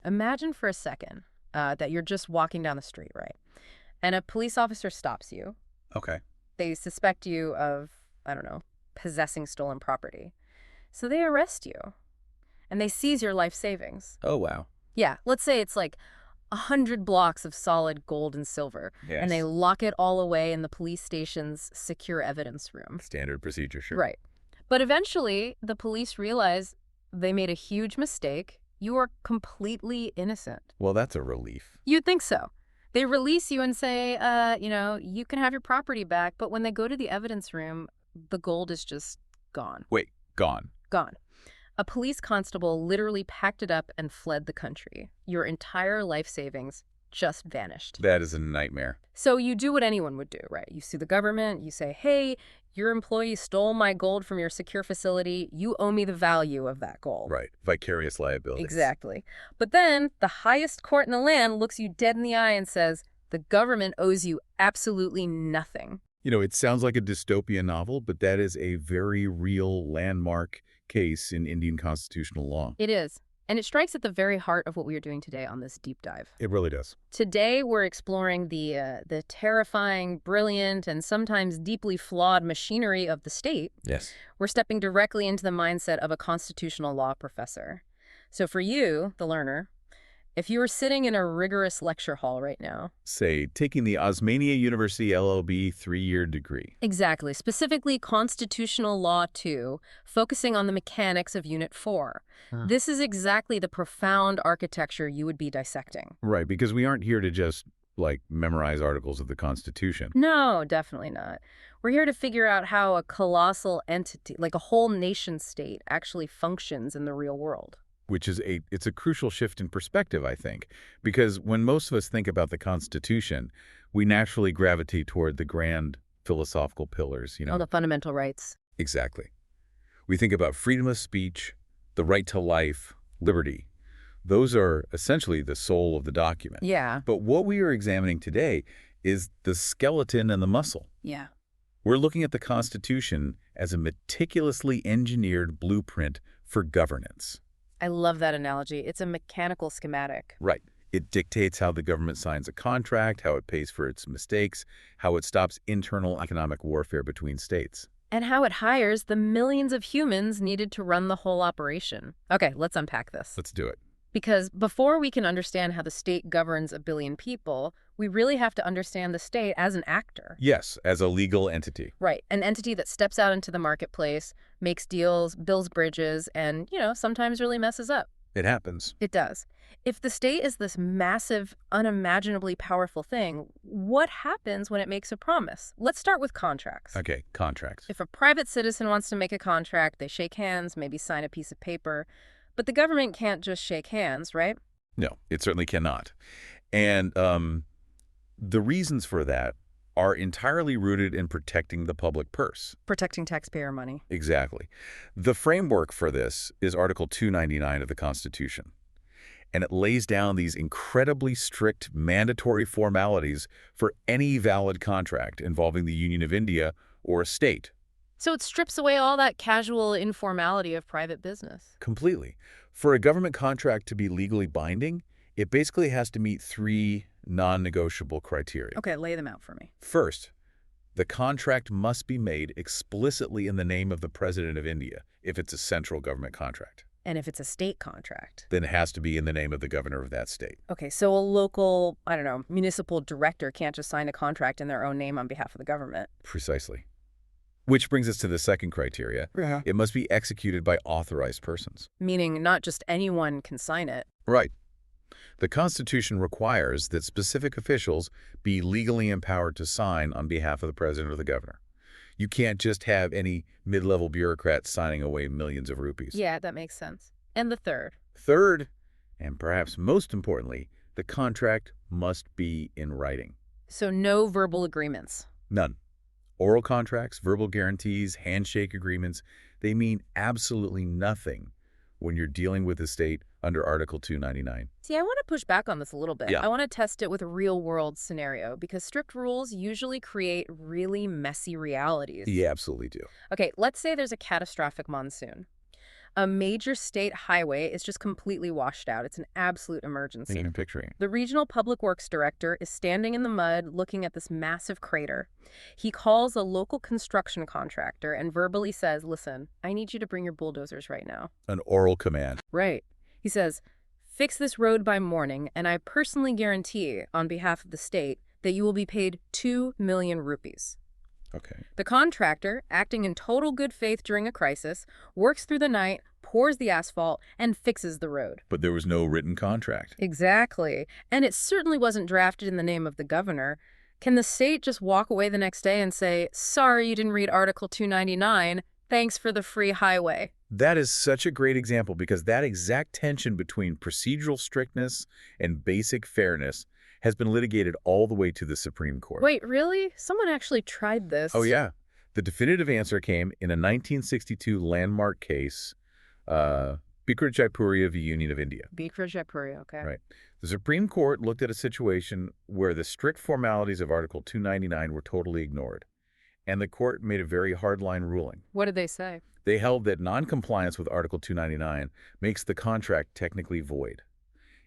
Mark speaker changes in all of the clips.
Speaker 1: Imagine for a second that you're just walking down the street, right? And a police officer stops you.
Speaker 2: Okay.
Speaker 1: They suspect you of, I don't know, possessing stolen property. So they arrest you and they seize your life savings.
Speaker 2: Oh, wow.
Speaker 1: Yeah, let's say it's like 100 blocks of solid gold and silver,
Speaker 2: Yes.
Speaker 1: and they lock it all away in the police station's secure evidence room.
Speaker 2: Standard procedure, sure.
Speaker 1: Right. But eventually, the police realize they made a huge mistake. You are completely innocent.
Speaker 2: Well, that's a relief.
Speaker 1: You'd think so. They release you and say, you can have your property back. But when they go to the evidence room, the gold is just gone.
Speaker 2: Wait, gone.
Speaker 1: Gone. A police constable literally packed it up and fled the country. Your entire life savings just vanished.
Speaker 2: That is a nightmare.
Speaker 1: So you do what anyone would do, right? You sue the government. You say, hey, your employee stole my gold from your secure facility. You owe me the value of that gold.
Speaker 2: Right. Vicarious liability.
Speaker 1: Exactly. But then the highest court in the land looks you dead in the eye and says, the government owes you absolutely nothing.
Speaker 2: You know, it sounds like a dystopian novel, but that is a very real landmark case in Indian constitutional law.
Speaker 1: It is. And it strikes at the very heart of what we are doing today on this deep dive.
Speaker 2: It really does.
Speaker 1: Today, we're exploring the terrifying, brilliant, and sometimes deeply flawed machinery of the state.
Speaker 2: Yes.
Speaker 1: We're stepping directly into the mindset of a constitutional law professor. So for you, the learner, if you were sitting in a rigorous lecture hall right now.
Speaker 2: Say, taking the Osmania University LLB 3-year degree.
Speaker 1: Exactly. Specifically, Constitutional Law 2, focusing on the mechanics of Unit 4. This is exactly the profound architecture you would be dissecting.
Speaker 2: Right, because we aren't here to just, memorize articles of the Constitution.
Speaker 1: No, definitely not. We're here to figure out how a colossal entity, like a whole nation state, actually functions in the real world.
Speaker 2: Which is it's a crucial shift in perspective, I think, because when most of us think about the Constitution, we naturally gravitate toward the grand philosophical pillars,
Speaker 1: Oh, the fundamental rights.
Speaker 2: Exactly. We think about freedom of speech, the right to life, liberty. Those are essentially the soul of the document.
Speaker 1: Yeah.
Speaker 2: But what we are examining today is the skeleton and the muscle.
Speaker 1: Yeah.
Speaker 2: We're looking at the Constitution as a meticulously engineered blueprint for governance.
Speaker 1: I love that analogy. It's a mechanical schematic.
Speaker 2: Right. It dictates how the government signs a contract, how it pays for its mistakes, how it stops internal economic warfare between states.
Speaker 1: And how it hires the millions of humans needed to run the whole operation. Okay, let's unpack this.
Speaker 2: Let's do it.
Speaker 1: Because before we can understand how the state governs a billion people, we really have to understand the state as an actor.
Speaker 2: Yes, as a legal entity.
Speaker 1: Right, an entity that steps out into the marketplace, makes deals, builds bridges, and, sometimes really messes up.
Speaker 2: It happens.
Speaker 1: It does. If the state is this massive, unimaginably powerful thing, what happens when it makes a promise? Let's start with contracts.
Speaker 2: Okay, contracts.
Speaker 1: If a private citizen wants to make a contract, they shake hands, maybe sign a piece of paper. But the government can't just shake hands, right?
Speaker 2: No, it certainly cannot. And the reasons for that are entirely rooted in protecting the public purse.
Speaker 1: Protecting taxpayer money.
Speaker 2: Exactly. The framework for this is Article 299 of the Constitution. And it lays down these incredibly strict mandatory formalities for any valid contract involving the Union of India or a state.
Speaker 1: So it strips away all that casual informality of private business.
Speaker 2: Completely. For a government contract to be legally binding, it basically has to meet 3 non-negotiable criteria.
Speaker 1: Okay, lay them out for me.
Speaker 2: First, the contract must be made explicitly in the name of the President of India if it's a central government contract.
Speaker 1: And if it's a state contract?
Speaker 2: Then it has to be in the name of the governor of that state.
Speaker 1: Okay, so a local, municipal director can't just sign a contract in their own name on behalf of the government.
Speaker 2: Precisely. Which brings us to the second criteria.
Speaker 1: Yeah.
Speaker 2: It must be executed by authorized persons.
Speaker 1: Meaning not just anyone can sign it.
Speaker 2: Right. The Constitution requires that specific officials be legally empowered to sign on behalf of the president or the governor. You can't just have any mid-level bureaucrat signing away millions of rupees.
Speaker 1: Yeah, that makes sense. And the third?
Speaker 2: Third, and perhaps most importantly, the contract must be in writing.
Speaker 1: So no verbal agreements?
Speaker 2: None. Oral contracts, verbal guarantees, handshake agreements, they mean absolutely nothing when you're dealing with the state under Article 299.
Speaker 1: See, I want to push back on this a little bit.
Speaker 2: Yeah.
Speaker 1: I want to test it with a real-world scenario because strict rules usually create really messy realities.
Speaker 2: You absolutely do.
Speaker 1: Okay, let's say there's a catastrophic monsoon. A major state highway is just completely washed out. It's an absolute emergency.
Speaker 2: Thinking and picturing.
Speaker 1: The regional public works director is standing in the mud looking at this massive crater. He calls a local construction contractor and verbally says, listen, I need you to bring your bulldozers right now.
Speaker 2: An oral command.
Speaker 1: Right. He says, fix this road by morning, and I personally guarantee, on behalf of the state, that you will be paid 2 million rupees.
Speaker 2: Okay.
Speaker 1: The contractor, acting in total good faith during a crisis, works through the night, pours the asphalt, and fixes the road.
Speaker 2: But there was no written contract.
Speaker 1: Exactly. And it certainly wasn't drafted in the name of the governor. Can the state just walk away the next day and say, sorry you didn't read Article 299, thanks for the free highway?
Speaker 2: That is such a great example because that exact tension between procedural strictness and basic fairness has been litigated all the way to the Supreme Court.
Speaker 1: Wait, really? Someone actually tried this?
Speaker 2: Oh, yeah. The definitive answer came in a 1962 landmark case, Bikram Jaipuria v. Union of India.
Speaker 1: Bikram Jaipuria, okay.
Speaker 2: Right. The Supreme Court looked at a situation where the strict formalities of Article 299 were totally ignored, and the court made a very hardline ruling.
Speaker 1: What did they say?
Speaker 2: They held that noncompliance with Article 299 makes the contract technically void.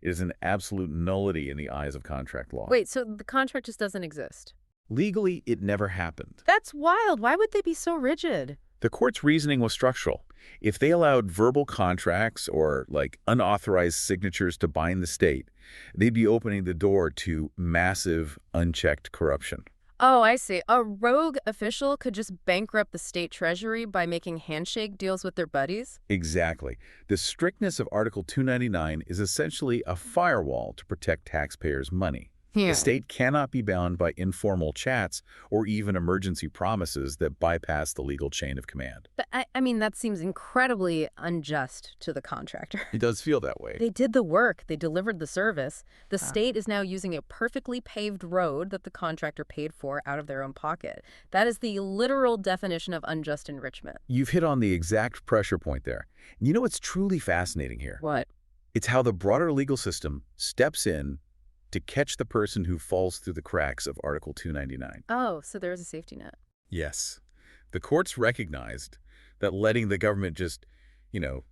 Speaker 2: It is an absolute nullity in the eyes of contract law.
Speaker 1: Wait, so the contract just doesn't exist?
Speaker 2: Legally, it never happened.
Speaker 1: That's wild. Why would they be so rigid?
Speaker 2: The court's reasoning was structural. If they allowed verbal contracts or, unauthorized signatures to bind the state, they'd be opening the door to massive, unchecked corruption.
Speaker 1: Oh, I see. A rogue official could just bankrupt the state treasury by making handshake deals with their buddies?
Speaker 2: Exactly. The strictness of Article 299 is essentially a firewall to protect taxpayers' money.
Speaker 1: Yeah.
Speaker 2: The state cannot be bound by informal chats or even emergency promises that bypass the legal chain of command.
Speaker 1: But, I mean, that seems incredibly unjust to the contractor.
Speaker 2: It does feel that way.
Speaker 1: They did the work. They delivered the service. The state is now using a perfectly paved road that the contractor paid for out of their own pocket. That is the literal definition of unjust enrichment.
Speaker 2: You've hit on the exact pressure point there. You know what's truly fascinating here?
Speaker 1: What?
Speaker 2: It's how the broader legal system steps in to catch the person who falls through the cracks of Article 299.
Speaker 1: Oh, so there is a safety net.
Speaker 2: Yes. The courts recognized that letting the government just,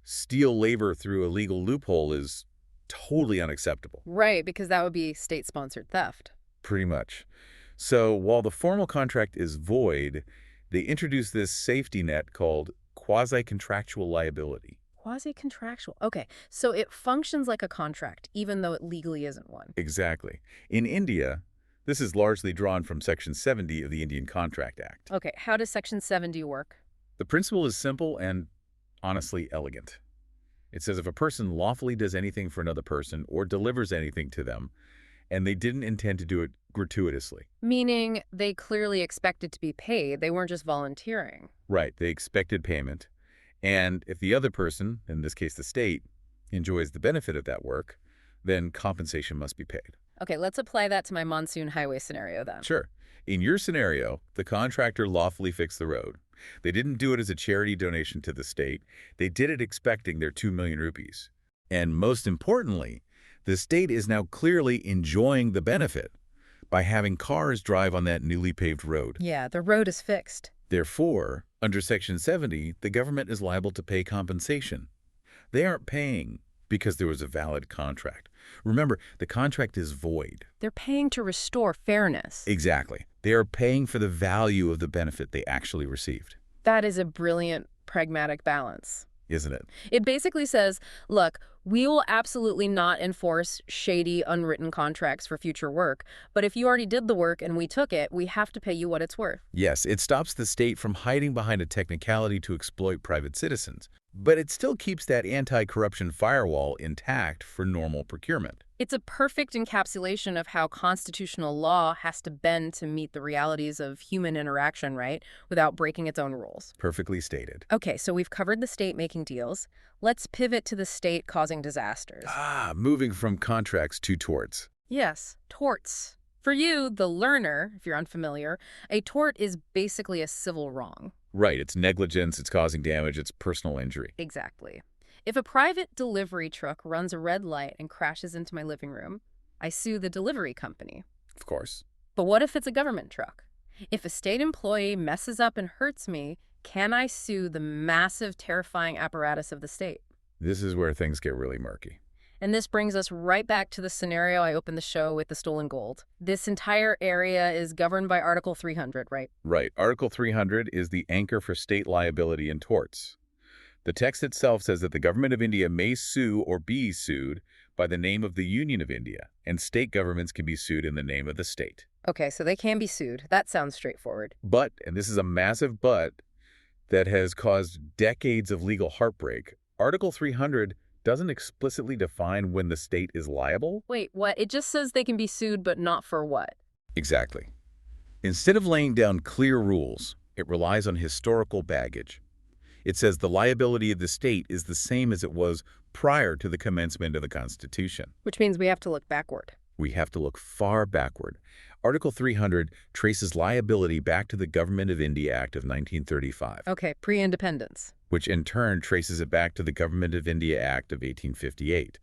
Speaker 2: steal labor through a legal loophole is totally unacceptable.
Speaker 1: Right, because that would be state-sponsored theft.
Speaker 2: Pretty much. So while the formal contract is void, they introduced this safety net called quasi-contractual liability.
Speaker 1: Quasi-contractual. Okay, so it functions like a contract, even though it legally isn't one.
Speaker 2: Exactly. In India, this is largely drawn from Section 70 of the Indian Contract Act.
Speaker 1: Okay, how does Section 70 work?
Speaker 2: The principle is simple and honestly elegant. It says if a person lawfully does anything for another person or delivers anything to them, and they didn't intend to do it gratuitously.
Speaker 1: Meaning they clearly expected to be paid. They weren't just volunteering.
Speaker 2: Right. They expected payment. And if the other person, in this case the state, enjoys the benefit of that work, then compensation must be paid.
Speaker 1: Okay, let's apply that to my monsoon highway scenario then.
Speaker 2: Sure. In your scenario, the contractor lawfully fixed the road. They didn't do it as a charity donation to the state. They did it expecting their 2 million rupees. And most importantly, the state is now clearly enjoying the benefit by having cars drive on that newly paved road.
Speaker 1: Yeah, the road is fixed.
Speaker 2: Therefore, under Section 70, the government is liable to pay compensation. They aren't paying because there was a valid contract. Remember, the contract is void.
Speaker 1: They're paying to restore fairness.
Speaker 2: Exactly. They are paying for the value of the benefit they actually received.
Speaker 1: That is a brilliant, pragmatic balance.
Speaker 2: Isn't it?
Speaker 1: It basically says, look, we will absolutely not enforce shady, unwritten contracts for future work, but if you already did the work and we took it, we have to pay you what it's worth.
Speaker 2: Yes, it stops the state from hiding behind a technicality to exploit private citizens, but it still keeps that anti-corruption firewall intact for normal procurement.
Speaker 1: It's a perfect encapsulation of how constitutional law has to bend to meet the realities of human interaction, right, without breaking its own rules.
Speaker 2: Perfectly stated.
Speaker 1: Okay, so we've covered the state making deals. Let's pivot to the state causing disasters.
Speaker 2: Moving from contracts to torts.
Speaker 1: Yes, torts. For you, the learner, if you're unfamiliar, a tort is basically a civil wrong.
Speaker 2: Right, it's negligence, it's causing damage, it's personal injury.
Speaker 1: Exactly. If a private delivery truck runs a red light and crashes into my living room, I sue the delivery company.
Speaker 2: Of course.
Speaker 1: But what if it's a government truck? If a state employee messes up and hurts me, Can I sue the massive, terrifying apparatus of the state?
Speaker 2: This is where things get really murky.
Speaker 1: And this brings us right back to the scenario I opened the show with, the stolen gold. This entire area is governed by Article 300, right?
Speaker 2: Right. Article 300 is the anchor for state liability and torts. The text itself says that the government of India may sue or be sued by the name of the Union of India, and state governments can be sued in the name of the state.
Speaker 1: Okay, so they can be sued. That sounds straightforward.
Speaker 2: But, and this is a massive but, that has caused decades of legal heartbreak, Article 300 doesn't explicitly define when the state is liable.
Speaker 1: Wait, what? It just says they can be sued, but not for what?
Speaker 2: Exactly. Instead of laying down clear rules, it relies on historical baggage. It says the liability of the state is the same as it was prior to the commencement of the Constitution.
Speaker 1: Which means we have to look backward.
Speaker 2: We have to look far backward. Article 300 traces liability back to the Government of India Act of 1935.
Speaker 1: Okay, pre-independence.
Speaker 2: Which in turn traces it back to the Government of India Act of 1858,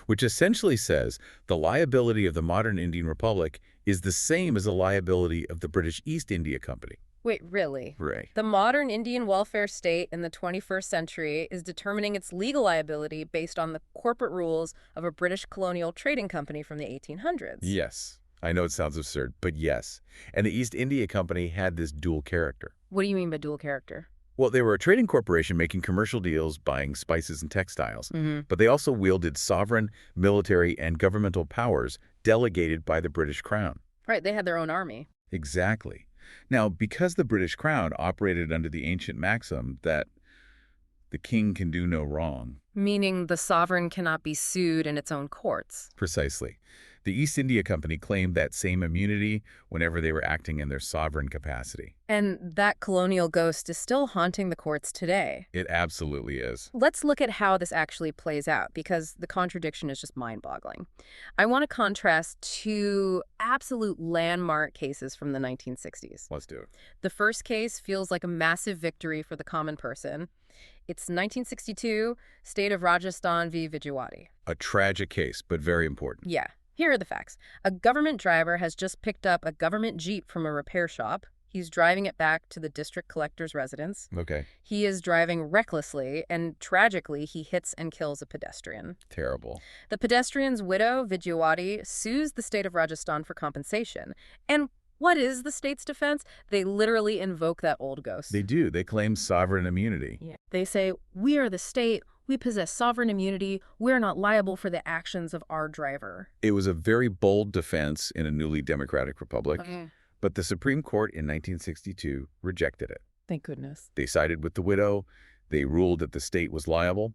Speaker 2: which essentially says the liability of the modern Indian Republic is the same as the liability of the British East India Company.
Speaker 1: Wait, really?
Speaker 2: Right.
Speaker 1: The modern Indian welfare state in the 21st century is determining its legal liability based on the corporate rules of a British colonial trading company from the 1800s.
Speaker 2: Yes. I know it sounds absurd, but yes. And the East India Company had this dual character.
Speaker 1: What do you mean by dual character?
Speaker 2: Well, they were a trading corporation making commercial deals, buying spices and textiles, but they also wielded sovereign, military, and governmental powers delegated by the British Crown.
Speaker 1: Right, they had their own army.
Speaker 2: Exactly. Now, because the British Crown operated under the ancient maxim that the king can do no wrong.
Speaker 1: Meaning the sovereign cannot be sued in its own courts.
Speaker 2: Precisely. The East India Company claimed that same immunity whenever they were acting in their sovereign capacity.
Speaker 1: And that colonial ghost is still haunting the courts today.
Speaker 2: It absolutely is.
Speaker 1: Let's look at how this actually plays out, because the contradiction is just mind-boggling. I want to contrast two absolute landmark cases from the 1960s.
Speaker 2: Let's do it.
Speaker 1: The first case feels like a massive victory for the common person. It's 1962, State of Rajasthan v. Vijayawada.
Speaker 2: A tragic case, but very important.
Speaker 1: Yeah. Here are the facts. A government driver has just picked up a government Jeep from a repair shop. He's driving it back to the district collector's residence.
Speaker 2: Okay.
Speaker 1: He is driving recklessly, and tragically, he hits and kills a pedestrian.
Speaker 2: Terrible.
Speaker 1: The pedestrian's widow, Vijayawada, sues the state of Rajasthan for compensation. And what is the state's defense? They literally invoke that old ghost.
Speaker 2: They do. They claim sovereign immunity.
Speaker 1: Yeah. They say, we are the state. We possess sovereign immunity. We're not liable for the actions of our driver.
Speaker 2: It was a very bold defense in a newly democratic republic,
Speaker 1: Okay.
Speaker 2: but the Supreme Court in 1962 rejected it.
Speaker 1: Thank goodness.
Speaker 2: They sided with the widow. They ruled that the state was liable.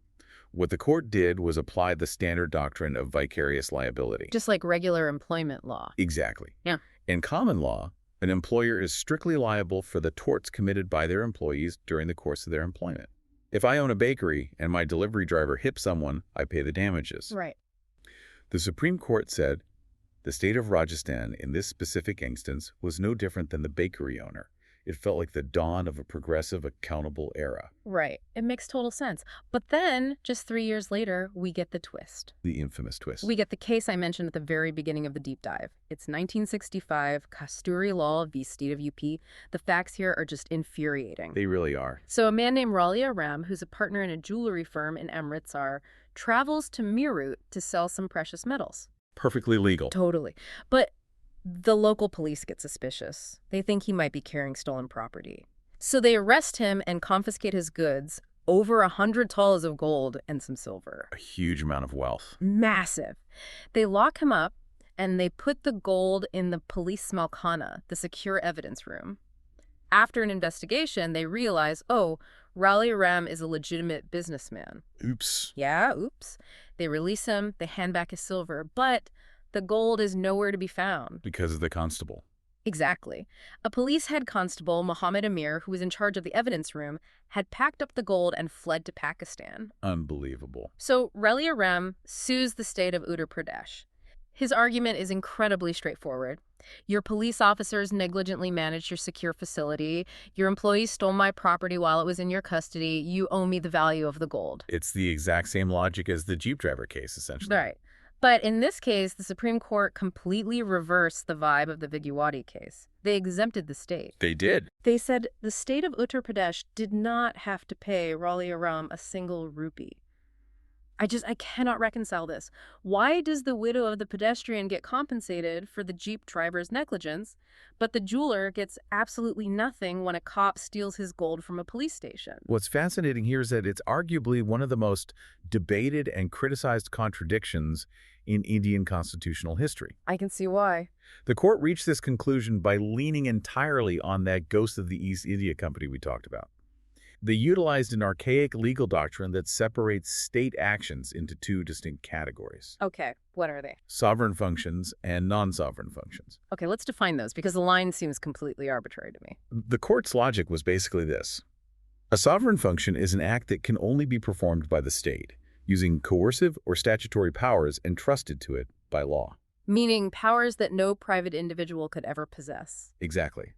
Speaker 2: What the court did was apply the standard doctrine of vicarious liability.
Speaker 1: Just like regular employment law.
Speaker 2: Exactly.
Speaker 1: Yeah.
Speaker 2: In common law, an employer is strictly liable for the torts committed by their employees during the course of their employment. If I own a bakery and my delivery driver hips someone, I pay the damages.
Speaker 1: Right.
Speaker 2: The Supreme Court said the state of Rajasthan in this specific instance was no different than the bakery owner. It felt like the dawn of a progressive, accountable era.
Speaker 1: Right. It makes total sense. But then, just 3 years later, we get the twist.
Speaker 2: The infamous twist.
Speaker 1: We get the case I mentioned at the very beginning of the deep dive. It's 1965, Kasturi Law v. State of UP. The facts here are just infuriating.
Speaker 2: They really are.
Speaker 1: So a man named Ralia Ram, who's a partner in a jewelry firm in Amritsar, travels to Meerut to sell some precious metals.
Speaker 2: Perfectly legal.
Speaker 1: Totally. But the local police get suspicious. They think he might be carrying stolen property. So they arrest him and confiscate his goods, over 100 talas of gold and some silver.
Speaker 2: A huge amount of wealth.
Speaker 1: Massive. They lock him up and they put the gold in the police smalkhana, the secure evidence room. After an investigation, they realize, oh, Raleigh Ram is a legitimate businessman.
Speaker 2: Oops.
Speaker 1: Yeah, oops. They release him, they hand back his silver, but the gold is nowhere to be found.
Speaker 2: Because of the constable.
Speaker 1: Exactly. A police head constable, Mohammed Amir, who was in charge of the evidence room, had packed up the gold and fled to Pakistan.
Speaker 2: Unbelievable.
Speaker 1: So Relia Ram sues the state of Uttar Pradesh. His argument is incredibly straightforward. Your police officers negligently managed your secure facility. Your employees stole my property while it was in your custody. You owe me the value of the gold.
Speaker 2: It's the exact same logic as the Jeep driver case, essentially.
Speaker 1: Right. But in this case, the Supreme Court completely reversed the vibe of the Vigewati case. They exempted the state.
Speaker 2: They did.
Speaker 1: They said the state of Uttar Pradesh did not have to pay Raleigh Aram a single rupee. I cannot reconcile this. Why does the widow of the pedestrian get compensated for the Jeep driver's negligence, but the jeweler gets absolutely nothing when a cop steals his gold from a police station?
Speaker 2: What's fascinating here is that it's arguably one of the most debated and criticized contradictions in Indian constitutional history.
Speaker 1: I can see why.
Speaker 2: The court reached this conclusion by leaning entirely on that ghost of the East India Company we talked about. They utilized an archaic legal doctrine that separates state actions into two distinct categories.
Speaker 1: Okay, what are they?
Speaker 2: Sovereign functions and non-sovereign functions.
Speaker 1: Okay, let's define those because the line seems completely arbitrary to me.
Speaker 2: The court's logic was basically this. A sovereign function is an act that can only be performed by the state, using coercive or statutory powers entrusted to it by law.
Speaker 1: Meaning powers that no private individual could ever possess.
Speaker 2: Exactly.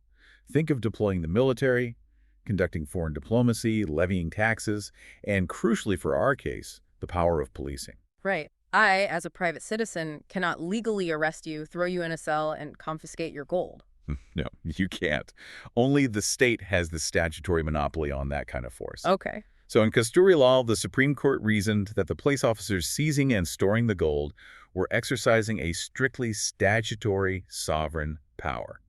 Speaker 2: Think of deploying the military, conducting foreign diplomacy, levying taxes, and crucially for our case, the power of policing.
Speaker 1: Right. I, as a private citizen, cannot legally arrest you, throw you in a cell, and confiscate your gold.
Speaker 2: No, you can't. Only the state has the statutory monopoly on that kind of force.
Speaker 1: Okay.
Speaker 2: So in custodial law, the Supreme Court reasoned that the police officers seizing and storing the gold were exercising a strictly statutory sovereign power.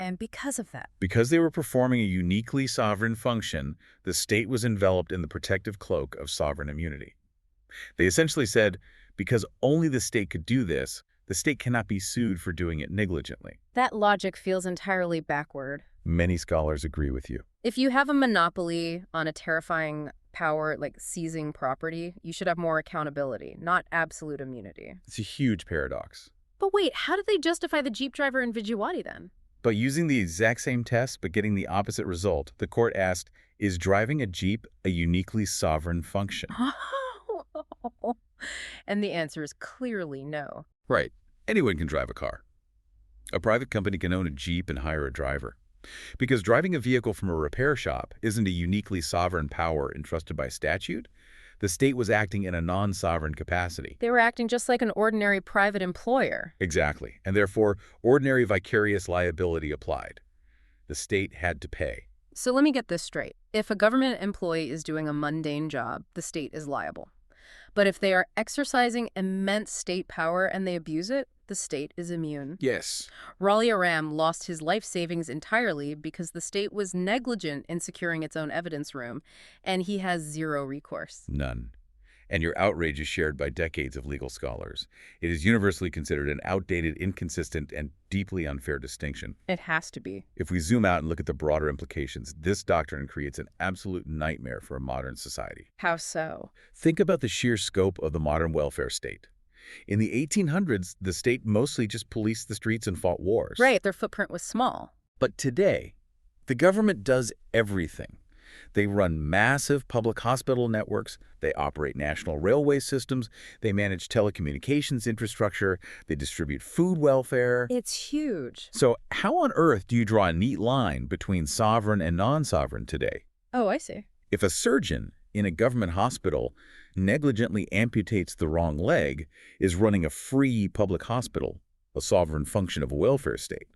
Speaker 1: And because of that?
Speaker 2: Because they were performing a uniquely sovereign function, the state was enveloped in the protective cloak of sovereign immunity. They essentially said, because only the state could do this, the state cannot be sued for doing it negligently.
Speaker 1: That logic feels entirely backward.
Speaker 2: Many scholars agree with you.
Speaker 1: If you have a monopoly on a terrifying power like seizing property, you should have more accountability, not absolute immunity.
Speaker 2: It's a huge paradox.
Speaker 1: But wait, how did they justify the Jeep driver in Vigewati then?
Speaker 2: But using the exact same test but getting the opposite result, the court asked, is driving a Jeep a uniquely sovereign function?
Speaker 1: And the answer is clearly no.
Speaker 2: Right. Anyone can drive a car. A private company can own a Jeep and hire a driver. Because driving a vehicle from a repair shop isn't a uniquely sovereign power entrusted by statute, the state was acting in a non-sovereign capacity.
Speaker 1: They were acting just like an ordinary private employer.
Speaker 2: Exactly, and therefore, ordinary vicarious liability applied. The state had to pay.
Speaker 1: So let me get this straight. If a government employee is doing a mundane job, the state is liable. But if they are exercising immense state power and they abuse it, the state is immune.
Speaker 2: Yes.
Speaker 1: Raleigh Aram lost his life savings entirely because the state was negligent in securing its own evidence room, and he has zero recourse.
Speaker 2: None. And your outrage is shared by decades of legal scholars. It is universally considered an outdated, inconsistent, and deeply unfair distinction.
Speaker 1: It has to be.
Speaker 2: If we zoom out and look at the broader implications, this doctrine creates an absolute nightmare for a modern society.
Speaker 1: How so?
Speaker 2: Think about the sheer scope of the modern welfare state. In the 1800s, the state mostly just policed the streets and fought wars.
Speaker 1: Right, their footprint was small.
Speaker 2: But today, the government does everything. They run massive public hospital networks, they operate national railway systems, they manage telecommunications infrastructure, they distribute food welfare.
Speaker 1: It's huge.
Speaker 2: So how on earth do you draw a neat line between sovereign and non-sovereign today?
Speaker 1: Oh, I see.
Speaker 2: If a surgeon in a government hospital negligently amputates the wrong leg, is running a free public hospital a sovereign function of a welfare state?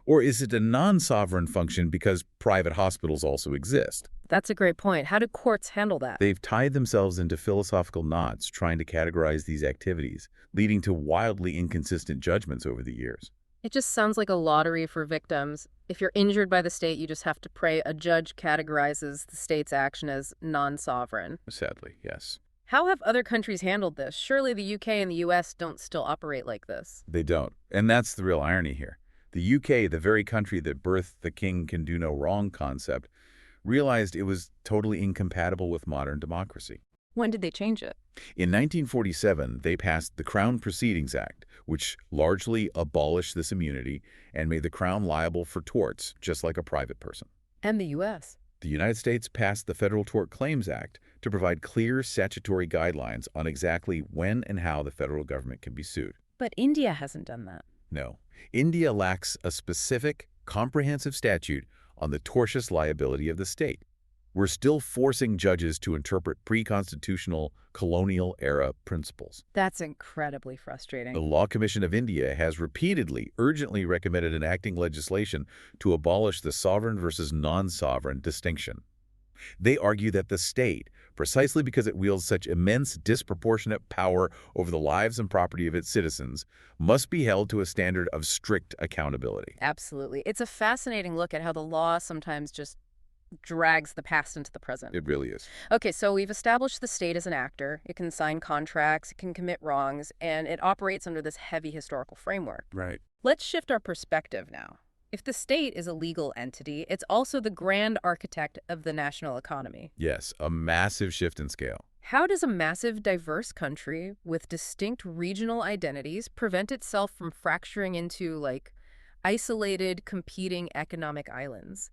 Speaker 2: Or is it a non-sovereign function because private hospitals also exist?
Speaker 1: That's a great point. How do courts handle that?
Speaker 2: They've tied themselves into philosophical knots trying to categorize these activities, leading to wildly inconsistent judgments over the years.
Speaker 1: It just sounds like a lottery for victims. If you're injured by the state, you just have to pray a judge categorizes the state's action as non-sovereign.
Speaker 2: Sadly, yes.
Speaker 1: How have other countries handled this? Surely the UK and the US don't still operate like this.
Speaker 2: They don't. And that's the real irony here. The UK, the very country that birthed the king can do no wrong concept, realized it was totally incompatible with modern democracy.
Speaker 1: When did they change it?
Speaker 2: In 1947, they passed the Crown Proceedings Act, which largely abolished this immunity and made the Crown liable for torts, just like a private person.
Speaker 1: And the US.
Speaker 2: The United States passed the Federal Tort Claims Act to provide clear statutory guidelines on exactly when and how the federal government can be sued.
Speaker 1: But India hasn't done that.
Speaker 2: No. India lacks a specific, comprehensive statute on the tortious liability of the state. We're still forcing judges to interpret pre-constitutional colonial-era principles.
Speaker 1: That's incredibly
Speaker 2: The
Speaker 1: frustrating.
Speaker 2: Law Commission of India has repeatedly, urgently recommended enacting legislation to abolish the sovereign versus non-sovereign distinction. They argue that the state, precisely because it wields such immense disproportionate power over the lives and property of its citizens, must be held to a standard of strict accountability.
Speaker 1: Absolutely. It's a fascinating look at how the law sometimes just drags the past into the present.
Speaker 2: It really is.
Speaker 1: Okay, so we've established the state as an actor. It can sign contracts, it can commit wrongs, and it operates under this heavy historical framework.
Speaker 2: Right.
Speaker 1: Let's shift our perspective now. If the state is a legal entity, it's also the grand architect of the national economy.
Speaker 2: Yes, a massive shift in scale.
Speaker 1: How does a massive, diverse country with distinct regional identities prevent itself from fracturing into, like, isolated, competing economic islands?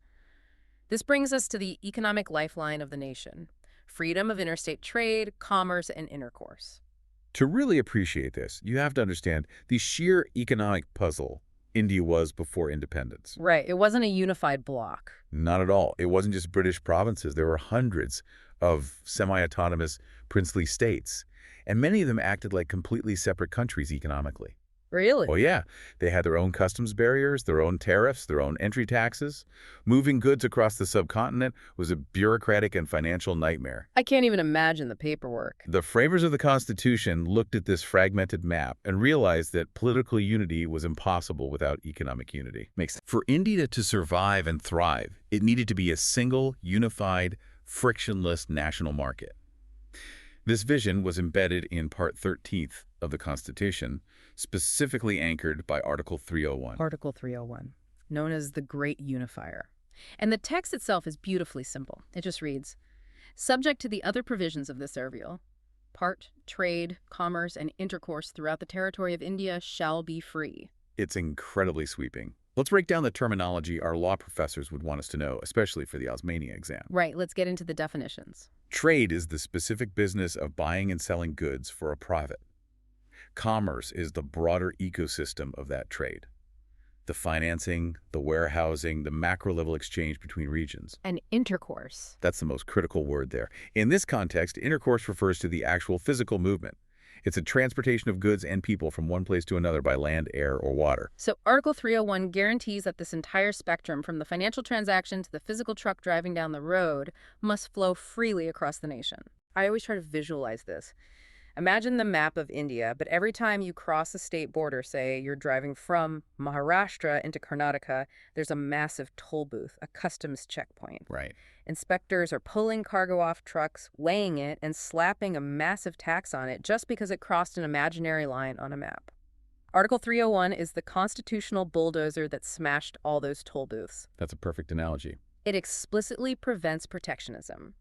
Speaker 1: This brings us to the economic lifeline of the nation: freedom of interstate trade, commerce, and intercourse.
Speaker 2: To really appreciate this, you have to understand the sheer economic puzzle India was before independence.
Speaker 1: Right, it wasn't a unified bloc.
Speaker 2: Not at all. It wasn't just British provinces. There were hundreds of semi-autonomous princely states, and many of them acted like completely separate countries economically.
Speaker 1: Really?
Speaker 2: Oh yeah, they had their own customs barriers, their own tariffs, their own entry taxes. Moving goods across the subcontinent was a bureaucratic and financial nightmare.
Speaker 1: I can't even imagine the paperwork.
Speaker 2: The framers of the Constitution looked at this fragmented map and realized that political unity was impossible without economic unity. For India to survive and thrive, it needed to be a single, unified, frictionless national market. This vision was embedded in Part 13th of the Constitution, specifically anchored by Article 301.
Speaker 1: Article 301, known as the Great Unifier. And the text itself is beautifully simple. It just reads, subject to the other provisions of this article, part, trade, commerce, and intercourse throughout the territory of India shall be free.
Speaker 2: It's incredibly sweeping. Let's break down the terminology our law professors would want us to know, especially for the Osmania exam.
Speaker 1: Right, let's get into the definitions.
Speaker 2: Trade is the specific business of buying and selling goods for a profit. Commerce is the broader ecosystem of that trade. The financing, the warehousing, the macro-level exchange between regions.
Speaker 1: And intercourse.
Speaker 2: That's the most critical word there. In this context, intercourse refers to the actual physical movement. It's a transportation of goods and people from one place to another by land, air, or water.
Speaker 1: So Article 301 guarantees that this entire spectrum, from the financial transaction to the physical truck driving down the road, must flow freely across the nation. I always try to visualize this. Imagine the map of India, but every time you cross a state border, say you're driving from Maharashtra into Karnataka, there's a massive toll booth, a customs checkpoint.
Speaker 2: Right.
Speaker 1: Inspectors are pulling cargo off trucks, weighing it, and slapping a massive tax on it just because it crossed an imaginary line on a map. Article 301 is the constitutional bulldozer that smashed all those toll booths.
Speaker 2: That's a perfect analogy.
Speaker 1: It explicitly prevents protectionism.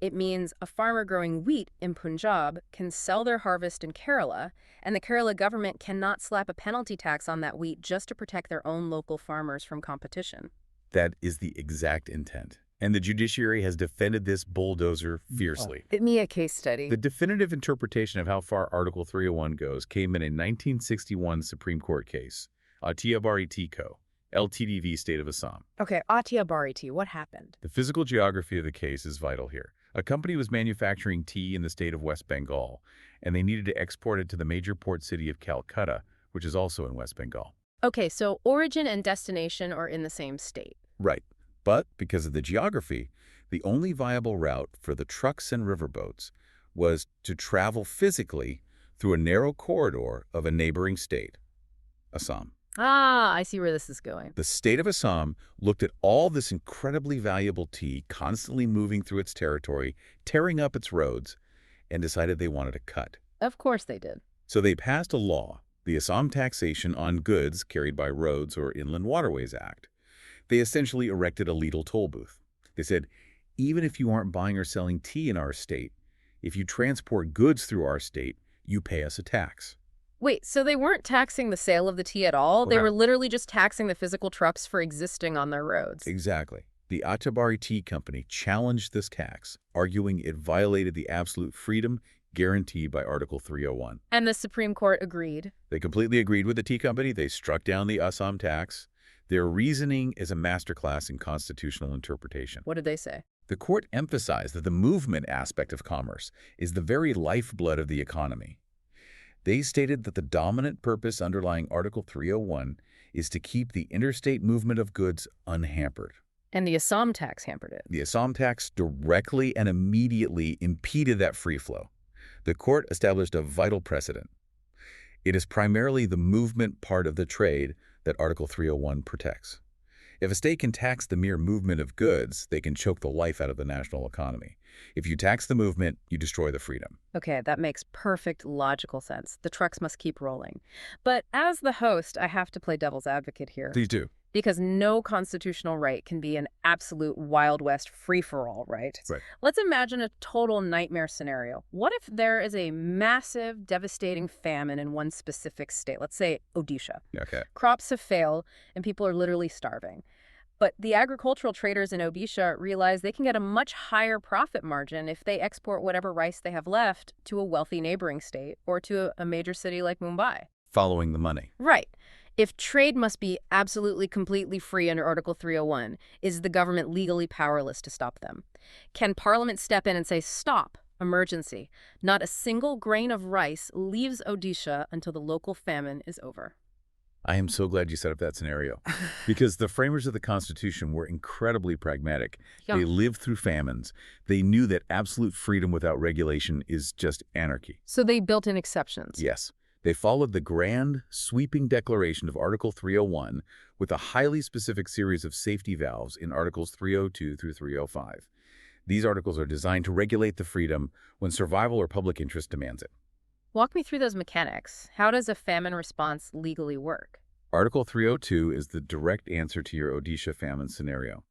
Speaker 1: It means a farmer growing wheat in Punjab can sell their harvest in Kerala, and the Kerala government cannot slap a penalty tax on that wheat just to protect their own local farmers from competition.
Speaker 2: That is the exact intent. And the judiciary has defended this bulldozer fiercely.
Speaker 1: Give me a case study.
Speaker 2: The definitive interpretation of how far Article 301 goes came in a 1961 Supreme Court case, Atiya Bharati Co., LTDV, State of Assam.
Speaker 1: Okay, Atiya Bharati, what happened?
Speaker 2: The physical geography of the case is vital here. A company was manufacturing tea in the state of West Bengal, and they needed to export it to the major port city of Calcutta, which is also in West Bengal.
Speaker 1: Okay, so origin and destination are in the same state.
Speaker 2: Right. But because of the geography, the only viable route for the trucks and riverboats was to travel physically through a narrow corridor of a neighboring state, Assam.
Speaker 1: Ah, I see where this is going.
Speaker 2: The state of Assam looked at all this incredibly valuable tea constantly moving through its territory, tearing up its roads, and decided they wanted a cut.
Speaker 1: Of course they did.
Speaker 2: So they passed a law, the Assam Taxation on Goods Carried by Roads or Inland Waterways Act. They essentially erected a legal toll booth. They said, even if you aren't buying or selling tea in our state, if you transport goods through our state, you pay us a tax.
Speaker 1: Wait, so they weren't taxing the sale of the tea at all? They were literally just taxing the physical trucks for existing on their roads.
Speaker 2: Exactly. The Atabari Tea Company challenged this tax, arguing it violated the absolute freedom guaranteed by Article 301.
Speaker 1: And the Supreme Court agreed.
Speaker 2: They completely agreed with the tea company. They struck down the Assam tax. Their reasoning is a masterclass in constitutional interpretation.
Speaker 1: What did they say?
Speaker 2: The court emphasized that the movement aspect of commerce is the very lifeblood of the economy. They stated that the dominant purpose underlying Article 301 is to keep the interstate movement of goods unhampered.
Speaker 1: And the Assam tax hampered it.
Speaker 2: The Assam tax directly and immediately impeded that free flow. The court established a vital precedent. It is primarily the movement part of the trade that Article 301 protects. If a state can tax the mere movement of goods, they can choke the life out of the national economy. If you tax the movement, you destroy the freedom.
Speaker 1: Okay, that makes perfect logical sense. The trucks must keep rolling. But as the host, I have to play devil's advocate here.
Speaker 2: Please do.
Speaker 1: Because no constitutional right can be an absolute Wild West free-for-all, right?
Speaker 2: Right.
Speaker 1: Let's imagine a total nightmare scenario. What if there is a massive, devastating famine in one specific state? Let's say Odisha.
Speaker 2: Okay.
Speaker 1: Crops have failed, and people are literally starving. But the agricultural traders in Odisha realize they can get a much higher profit margin if they export whatever rice they have left to a wealthy neighboring state or to a major city like Mumbai.
Speaker 2: Following the money.
Speaker 1: Right. If trade must be absolutely, completely free under Article 301, is the government legally powerless to stop them? Can Parliament step in and say, stop, emergency? Not a single grain of rice leaves Odisha until the local famine is over.
Speaker 2: I am so glad you set up that scenario because the framers of the Constitution were incredibly pragmatic.
Speaker 1: Yeah.
Speaker 2: They lived through famines. They knew that absolute freedom without regulation is just anarchy.
Speaker 1: So they built in exceptions.
Speaker 2: Yes. They followed the grand, sweeping declaration of Article 301 with a highly specific series of safety valves in Articles 302 through 305. These articles are designed to regulate the freedom when survival or public interest demands it.
Speaker 1: Walk me through those mechanics. How does a famine response legally work?
Speaker 2: Article 302 is the direct answer to your Odisha famine scenario.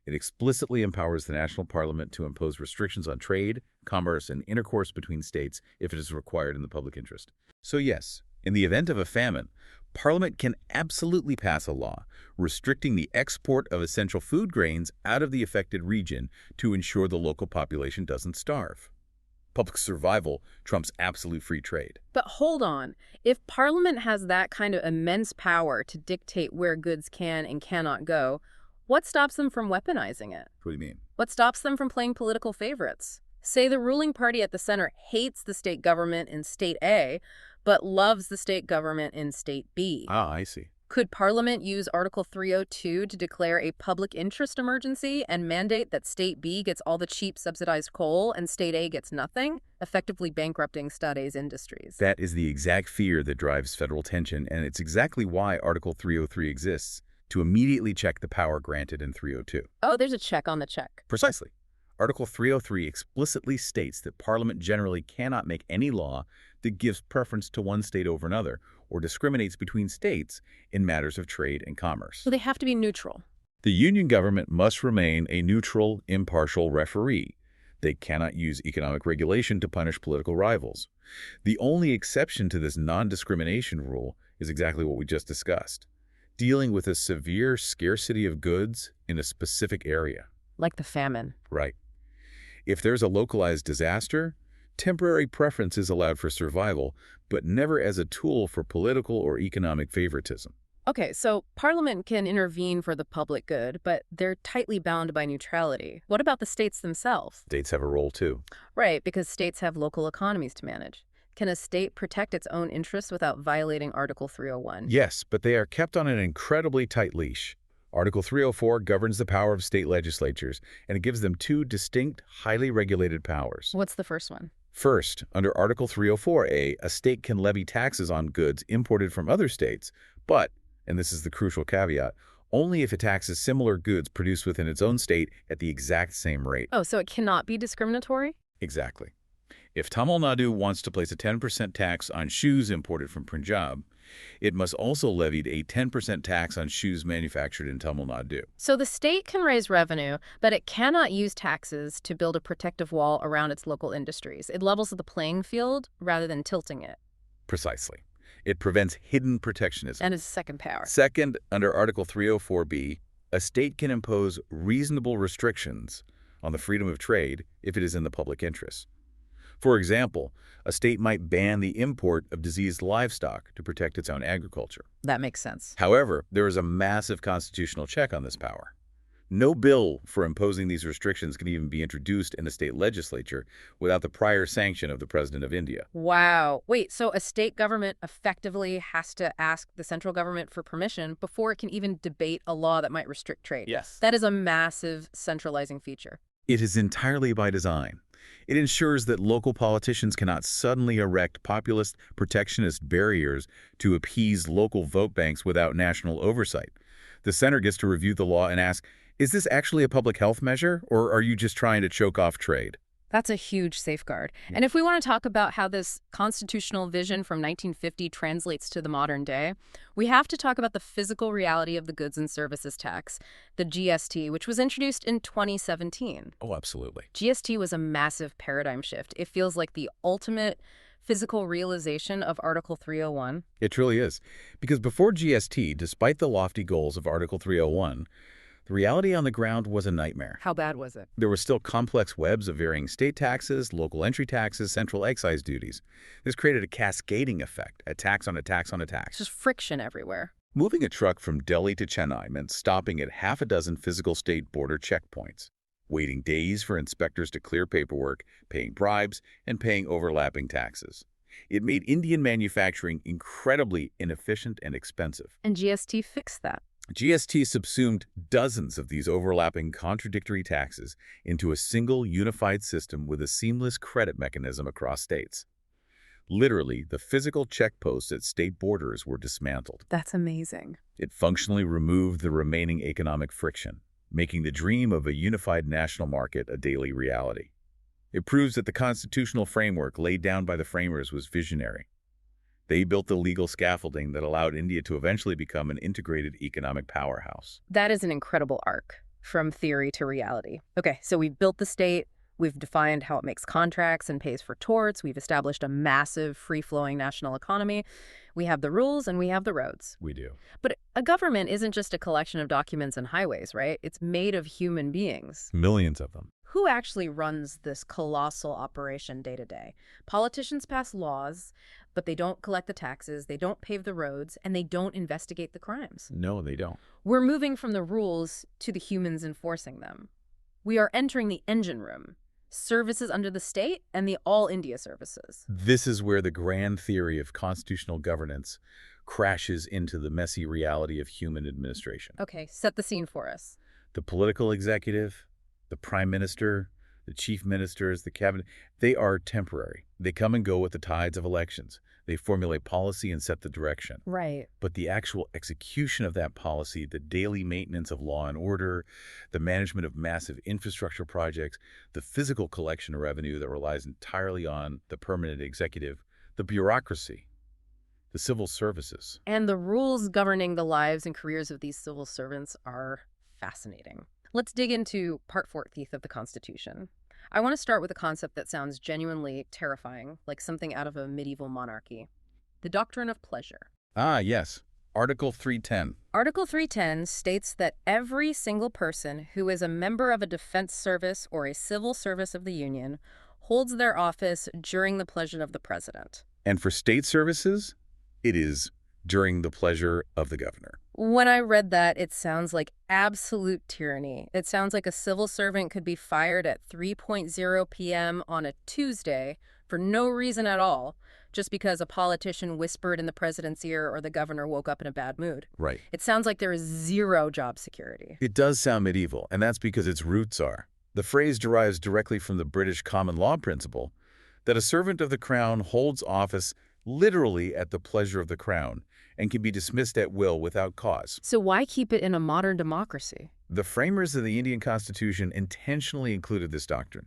Speaker 2: It explicitly empowers the national parliament to impose restrictions on trade, commerce, and intercourse between states if it is required in the public interest. So yes, in the event of a famine, Parliament can absolutely pass a law restricting the export of essential food grains out of the affected region to ensure the local population doesn't starve. Public survival trumps absolute free trade.
Speaker 1: But hold on. If Parliament has that kind of immense power to dictate where goods can and cannot go, what stops them from weaponizing it?
Speaker 2: What do you mean?
Speaker 1: What stops them from playing political favorites? Say the ruling party at the center hates the state government in State A, but loves the state government in State B.
Speaker 2: Ah, I see.
Speaker 1: Could Parliament use Article 302 to declare a public interest emergency and mandate that State B gets all the cheap subsidized coal and State A gets nothing, effectively bankrupting State A's industries?
Speaker 2: That is the exact fear that drives federal tension, and it's exactly why Article 303 exists, to immediately check the power granted in 302.
Speaker 1: Oh, there's a check on the check.
Speaker 2: Precisely. Article 303 explicitly states that Parliament generally cannot make any law that gives preference to one state over another or discriminates between states in matters of trade and commerce.
Speaker 1: So they have to be neutral.
Speaker 2: The union government must remain a neutral, impartial referee. They cannot use economic regulation to punish political rivals. The only exception to this non-discrimination rule is exactly what we just discussed, dealing with a severe scarcity of goods in a specific area.
Speaker 1: Like the famine.
Speaker 2: Right. If there's a localized disaster, temporary preference is allowed for survival, but never as a tool for political or economic favoritism.
Speaker 1: Okay, so Parliament can intervene for the public good, but they're tightly bound by neutrality. What about the states themselves?
Speaker 2: States have a role too.
Speaker 1: Right, because states have local economies to manage. Can a state protect its own interests without violating Article 301?
Speaker 2: Yes, but they are kept on an incredibly tight leash. Article 304 governs the power of state legislatures, and it gives them two distinct, highly regulated powers.
Speaker 1: What's the first one?
Speaker 2: First, under Article 304A, a state can levy taxes on goods imported from other states, but, and this is the crucial caveat, only if it taxes similar goods produced within its own state at the exact same rate.
Speaker 1: Oh, so it cannot be discriminatory?
Speaker 2: Exactly. If Tamil Nadu wants to place a 10% tax on shoes imported from Punjab, it must also levy a 10% tax on shoes manufactured in Tamil Nadu.
Speaker 1: So the state can raise revenue, but it cannot use taxes to build a protective wall around its local industries. It levels the playing field rather than tilting it.
Speaker 2: Precisely. It prevents hidden protectionism.
Speaker 1: And it's a second power.
Speaker 2: Second, under Article 304B, a state can impose reasonable restrictions on the freedom of trade if it is in the public interest. For example, a state might ban the import of diseased livestock to protect its own agriculture.
Speaker 1: That makes sense.
Speaker 2: However, there is a massive constitutional check on this power. No bill for imposing these restrictions can even be introduced in a state legislature without the prior sanction of the President of India.
Speaker 1: Wow. Wait, so a state government effectively has to ask the central government for permission before it can even debate a law that might restrict trade.
Speaker 2: Yes.
Speaker 1: That is a massive centralizing feature.
Speaker 2: It is entirely by design. It ensures that local politicians cannot suddenly erect populist, protectionist barriers to appease local vote banks without national oversight. The center gets to review the law and ask, is this actually a public health measure, or are you just trying to choke off trade?
Speaker 1: That's a huge safeguard. And if we want to talk about how this constitutional vision from 1950 translates to the modern day, we have to talk about the physical reality of the goods and services tax, the GST, which was introduced in 2017.
Speaker 2: Oh, absolutely.
Speaker 1: GST was a massive paradigm shift. It feels like the ultimate physical realization of Article 301.
Speaker 2: It truly is. Because before GST, despite the lofty goals of Article 301, the reality on the ground was a nightmare.
Speaker 1: How bad was it?
Speaker 2: There were still complex webs of varying state taxes, local entry taxes, central excise duties. This created a cascading effect, a tax on a tax on a tax.
Speaker 1: Just friction everywhere.
Speaker 2: Moving a truck from Delhi to Chennai meant stopping at half a dozen physical state border checkpoints, waiting days for inspectors to clear paperwork, paying bribes, and paying overlapping taxes. It made Indian manufacturing incredibly inefficient and expensive.
Speaker 1: And GST fixed that.
Speaker 2: GST subsumed dozens of these overlapping contradictory taxes into a single unified system with a seamless credit mechanism across states. Literally, the physical checkposts at state borders were dismantled.
Speaker 1: That's amazing.
Speaker 2: It functionally removed the remaining economic friction, making the dream of a unified national market a daily reality. It proves that the constitutional framework laid down by the framers was visionary. They built the legal scaffolding that allowed India to eventually become an integrated economic powerhouse.
Speaker 1: That is an incredible arc from theory to reality. Okay, so we've built the state, we've defined how it makes contracts and pays for torts, we've established a massive free-flowing national economy, we have the rules and we have the roads.
Speaker 2: We do.
Speaker 1: But a government isn't just a collection of documents and highways, right? It's made of human beings.
Speaker 2: Millions of them.
Speaker 1: Who actually runs this colossal operation day to day? Politicians pass laws, but they don't collect the taxes, they don't pave the roads, and they don't investigate the crimes.
Speaker 2: No, they don't.
Speaker 1: We're moving from the rules to the humans enforcing them. We are entering the engine room, services under the state and the all India services.
Speaker 2: This is where the grand theory of constitutional governance crashes into the messy reality of human administration.
Speaker 1: Okay, set the scene for us.
Speaker 2: The political executive, the prime minister, the chief ministers, the cabinet, they are temporary. They come and go with the tides of elections. They formulate policy and set the direction.
Speaker 1: Right.
Speaker 2: But the actual execution of that policy, the daily maintenance of law and order, the management of massive infrastructure projects, the physical collection of revenue that relies entirely on the permanent executive, the bureaucracy, the civil services.
Speaker 1: And the rules governing the lives and careers of these civil servants are fascinating. Let's dig into Part 14 of the Constitution. I want to start with a concept that sounds genuinely terrifying, like something out of a medieval monarchy. The doctrine of pleasure.
Speaker 2: Ah, yes. Article 310.
Speaker 1: Article 310 states that every single person who is a member of a defense service or a civil service of the Union holds their office during the pleasure of the president.
Speaker 2: And for state services, it is during the pleasure of the governor.
Speaker 1: When I read that, it sounds like absolute tyranny. It sounds like a civil servant could be fired at 3:00 p.m. on a Tuesday for no reason at all, just because a politician whispered in the president's ear or the governor woke up in a bad mood.
Speaker 2: Right.
Speaker 1: It sounds like there is zero job security.
Speaker 2: It does sound medieval, and that's because its roots are. The phrase derives directly from the British common law principle that a servant of the crown holds office literally at the pleasure of the crown and can be dismissed at will without cause.
Speaker 1: So why keep it in a modern democracy?
Speaker 2: The framers of the Indian Constitution intentionally included this doctrine.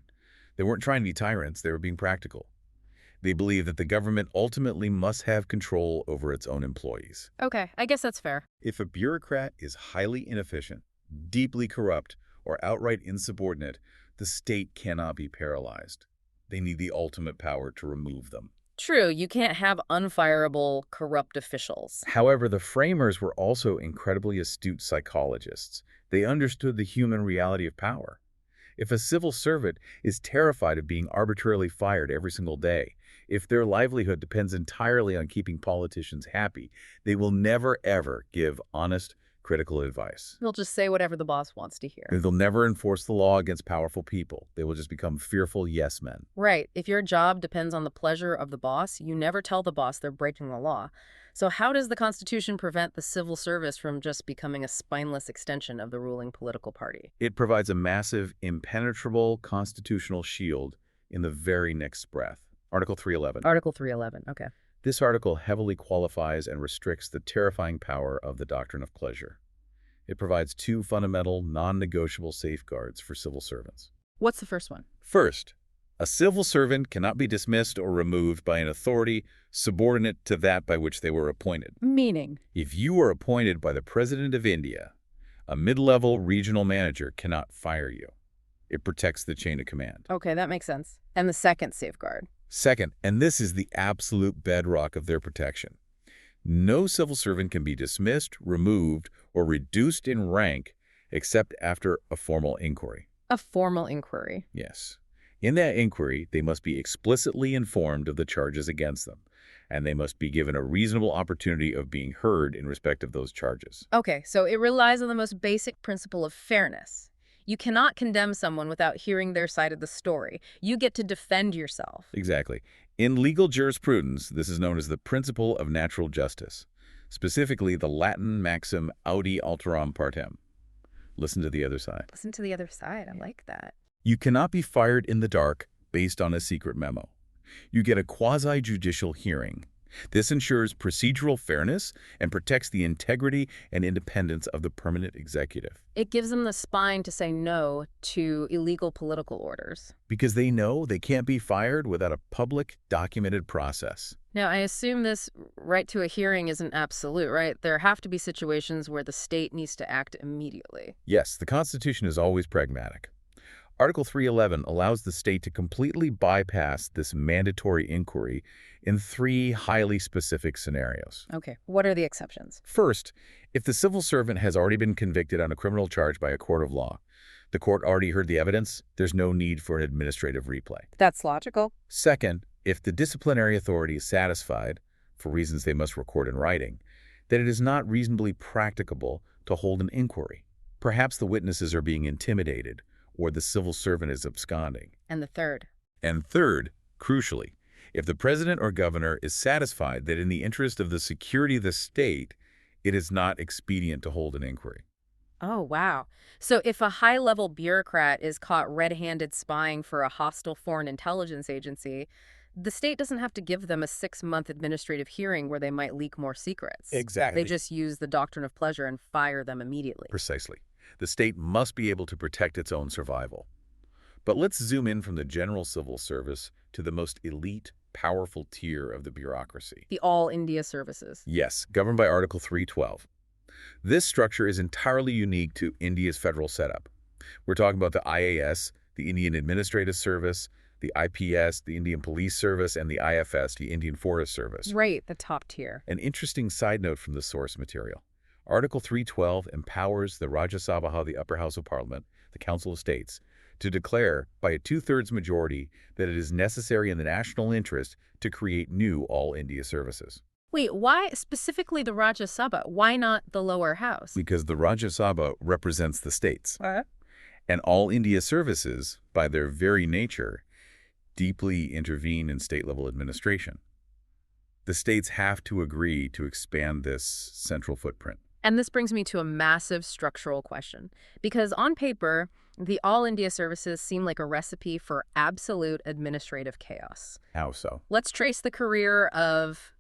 Speaker 2: They weren't trying to be tyrants, they were being practical. They believed that the government ultimately must have control over its own employees.
Speaker 1: Okay, I guess that's fair.
Speaker 2: If a bureaucrat is highly inefficient, deeply corrupt, or outright insubordinate, the state cannot be paralyzed. They need the ultimate power to remove them.
Speaker 1: True, you can't have unfireable, corrupt officials.
Speaker 2: However, the framers were also incredibly astute psychologists. They understood the human reality of power. If a civil servant is terrified of being arbitrarily fired every single day, if their livelihood depends entirely on keeping politicians happy, they will never, ever give honest, critical advice.
Speaker 1: They'll just say whatever the boss wants to hear.
Speaker 2: They'll never enforce the law against powerful people. They will just become fearful yes men.
Speaker 1: Right. If your job depends on the pleasure of the boss, you never tell the boss they're breaking the law. So how does the Constitution prevent the civil service from just becoming a spineless extension of the ruling political party?
Speaker 2: It provides a massive, impenetrable constitutional shield in the very next breath. Article 311.
Speaker 1: Article 311, okay.
Speaker 2: This article heavily qualifies and restricts the terrifying power of the doctrine of pleasure. It provides two fundamental, non-negotiable safeguards for civil servants.
Speaker 1: What's the first one?
Speaker 2: First, a civil servant cannot be dismissed or removed by an authority subordinate to that by which they were appointed.
Speaker 1: Meaning?
Speaker 2: If you were appointed by the President of India, a mid-level regional manager cannot fire you. It protects the chain of command.
Speaker 1: Okay, that makes sense. And the second safeguard?
Speaker 2: Second, and this is the absolute bedrock of their protection, no civil servant can be dismissed, removed, or reduced in rank except after a formal inquiry.
Speaker 1: A formal inquiry?
Speaker 2: Yes. In that inquiry, they must be explicitly informed of the charges against them, and they must be given a reasonable opportunity of being heard in respect of those charges.
Speaker 1: Okay, so it relies on the most basic principle of fairness. You cannot condemn someone without hearing their side of the story. You get to defend yourself.
Speaker 2: Exactly. In legal jurisprudence, this is known as the principle of natural justice, specifically the Latin maxim audi alteram partem. Listen to the other side.
Speaker 1: Listen to the other side. I like that.
Speaker 2: You cannot be fired in the dark based on a secret memo. You get a quasi-judicial hearing. This ensures procedural fairness and protects the integrity and independence of the permanent executive.
Speaker 1: It gives them the spine to say no to illegal political orders.
Speaker 2: Because they know they can't be fired without a public, documented process.
Speaker 1: Now, I assume this right to a hearing isn't absolute, right? There have to be situations where the state needs to act immediately.
Speaker 2: Yes, the Constitution is always pragmatic. Article 311 allows the state to completely bypass this mandatory inquiry in three highly specific scenarios.
Speaker 1: Okay, what are the exceptions?
Speaker 2: First, if the civil servant has already been convicted on a criminal charge by a court of law, the court already heard the evidence, there's no need for an administrative replay.
Speaker 1: That's logical.
Speaker 2: Second, if the disciplinary authority is satisfied, for reasons they must record in writing, that it is not reasonably practicable to hold an inquiry. Perhaps the witnesses are being intimidated, or the civil servant is absconding.
Speaker 1: And the third?
Speaker 2: And third, crucially, if the president or governor is satisfied that in the interest of the security of the state, it is not expedient to hold an inquiry.
Speaker 1: Oh, wow. So if a high-level bureaucrat is caught red-handed spying for a hostile foreign intelligence agency, the state doesn't have to give them a 6-month administrative hearing where they might leak more secrets.
Speaker 2: Exactly.
Speaker 1: They just use the doctrine of pleasure and fire them immediately.
Speaker 2: Precisely. The state must be able to protect its own survival. But let's zoom in from the general civil service to the most elite, powerful tier of the bureaucracy.
Speaker 1: The All India Services.
Speaker 2: Yes, governed by Article 312. This structure is entirely unique to India's federal setup. We're talking about the IAS, the Indian Administrative Service, the IPS, the Indian Police Service, and the IFS, the Indian Forest Service.
Speaker 1: Right, the top tier.
Speaker 2: An interesting side note from the source material. Article 312 empowers the Rajya Sabha, the upper house of parliament, the Council of States, to declare by a 2/3 majority that it is necessary in the national interest to create new All India services.
Speaker 1: Wait, why specifically the Rajya Sabha? Why not the lower house?
Speaker 2: Because the Rajya Sabha represents the states.
Speaker 1: What?
Speaker 2: And All India services, by their very nature, deeply intervene in state-level administration. The states have to agree to expand this central footprint.
Speaker 1: And this brings me to a massive structural question. Because on paper, the All India Services seem like a recipe for absolute administrative chaos.
Speaker 2: How so?
Speaker 1: Let's trace the career of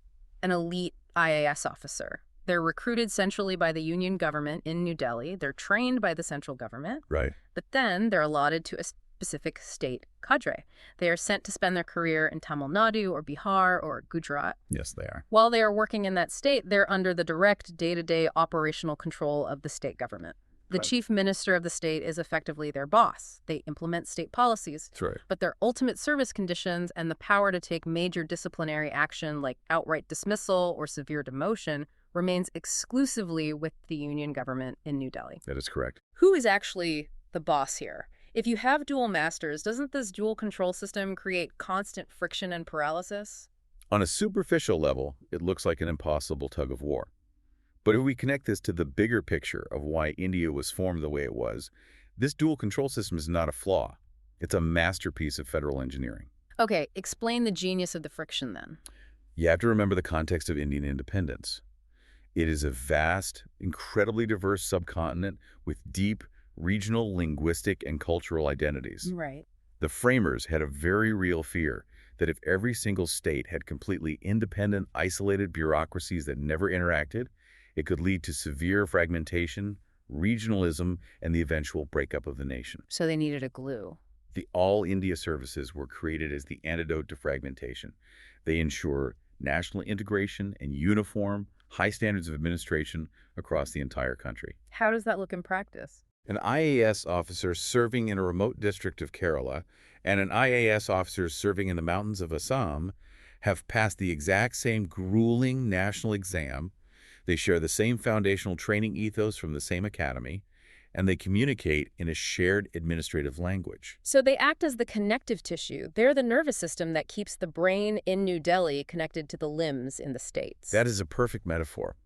Speaker 1: an elite IAS officer. They're recruited centrally by the union government in New Delhi. They're trained by the central government.
Speaker 2: Right.
Speaker 1: But then they're allotted to a specific state cadre. They are sent to spend their career in Tamil Nadu or Bihar or Gujarat.
Speaker 2: Yes, they are.
Speaker 1: While they are working in that state, they're under the direct day-to-day operational control of the state government. The
Speaker 2: Right.
Speaker 1: chief minister of the state is effectively their boss. They implement state policies.
Speaker 2: That's right.
Speaker 1: But their ultimate service conditions and the power to take major disciplinary action like outright dismissal or severe demotion remains exclusively with the union government in New Delhi.
Speaker 2: That is correct.
Speaker 1: Who is actually the boss here? If you have dual masters, doesn't this dual control system create constant friction and paralysis?
Speaker 2: On a superficial level, it looks like an impossible tug of war. But if we connect this to the bigger picture of why India was formed the way it was, this dual control system is not a flaw. It's a masterpiece of federal engineering.
Speaker 1: Okay, explain the genius of the friction then.
Speaker 2: You have to remember the context of Indian independence. It is a vast, incredibly diverse subcontinent with deep regional, linguistic, and cultural identities.
Speaker 1: Right.
Speaker 2: The framers had a very real fear that if every single state had completely independent, isolated bureaucracies that never interacted, it could lead to severe fragmentation, regionalism, and the eventual breakup of the nation.
Speaker 1: So they needed a glue.
Speaker 2: The All India services were created as the antidote to fragmentation. They ensure national integration and uniform, high standards of administration across the entire country.
Speaker 1: How does that look in practice?
Speaker 2: An IAS officer serving in a remote district of Kerala and an IAS officer serving in the mountains of Assam have passed the exact same grueling national exam. They share the same foundational training ethos from the same academy, and they communicate in a shared administrative language.
Speaker 1: So they act as the connective tissue. They're the nervous system that keeps the brain in New Delhi connected to the limbs in the states.
Speaker 2: That is a perfect metaphor.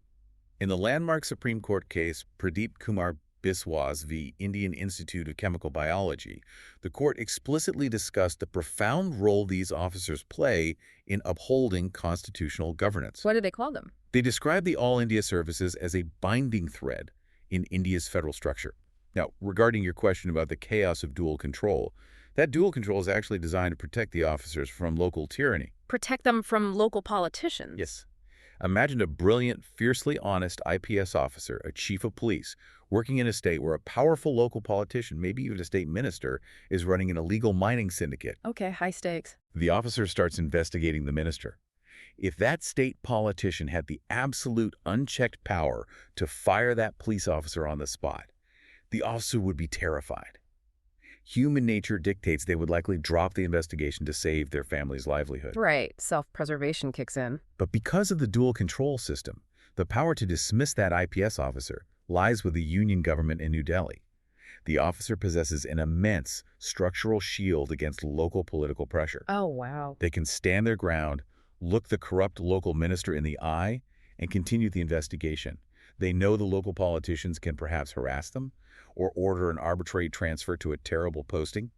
Speaker 2: In the landmark Supreme Court case Pradeep Kumar Biswas v. Indian Institute of Chemical Biology, the court explicitly discussed the profound role these officers play in upholding constitutional governance.
Speaker 1: What do they call them?
Speaker 2: They describe the All India services as a binding thread in India's federal structure. Now, regarding your question about the chaos of dual control, that dual control is actually designed to protect the officers from local tyranny.
Speaker 1: Protect them from local politicians.
Speaker 2: Yes. Imagine a brilliant, fiercely honest IPS officer, a chief of police, working in a state where a powerful local politician, maybe even a state minister, is running an illegal mining syndicate.
Speaker 1: Okay, high stakes.
Speaker 2: The officer starts investigating the minister. If that state politician had the absolute unchecked power to fire that police officer on the spot, the officer would be terrified. Human nature dictates they would likely drop the investigation to save their family's livelihood.
Speaker 1: Right, self-preservation kicks in.
Speaker 2: But because of the dual control system, the power to dismiss that IPS officer lies with the union government in New Delhi. The officer possesses an immense structural shield against local political pressure.
Speaker 1: Oh, wow.
Speaker 2: They can stand their ground, look the corrupt local minister in the eye, and continue the investigation. They know the local politicians can perhaps harass them or order an arbitrary transfer to a terrible posting,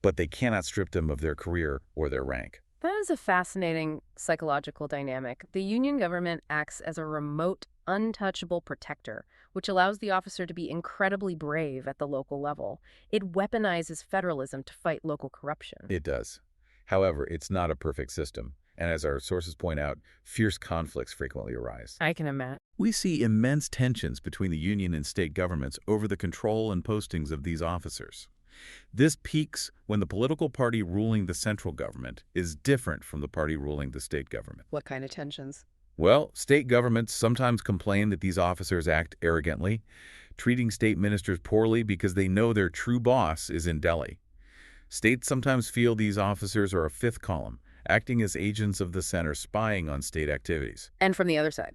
Speaker 2: but they cannot strip them of their career or their rank.
Speaker 1: That is a fascinating psychological dynamic. The union government acts as a remote, untouchable protector, which allows the officer to be incredibly brave at the local level. It weaponizes federalism to fight local corruption.
Speaker 2: It does. However, it's not a perfect system. And as our sources point out, fierce conflicts frequently arise.
Speaker 1: I can imagine.
Speaker 2: We see immense tensions between the union and state governments over the control and postings of these officers. This peaks when the political party ruling the central government is different from the party ruling the state government.
Speaker 1: What kind of tensions?
Speaker 2: Well, state governments sometimes complain that these officers act arrogantly, treating state ministers poorly because they know their true boss is in Delhi. States sometimes feel these officers are a fifth column, acting as agents of the center spying on state activities.
Speaker 1: And from the other side.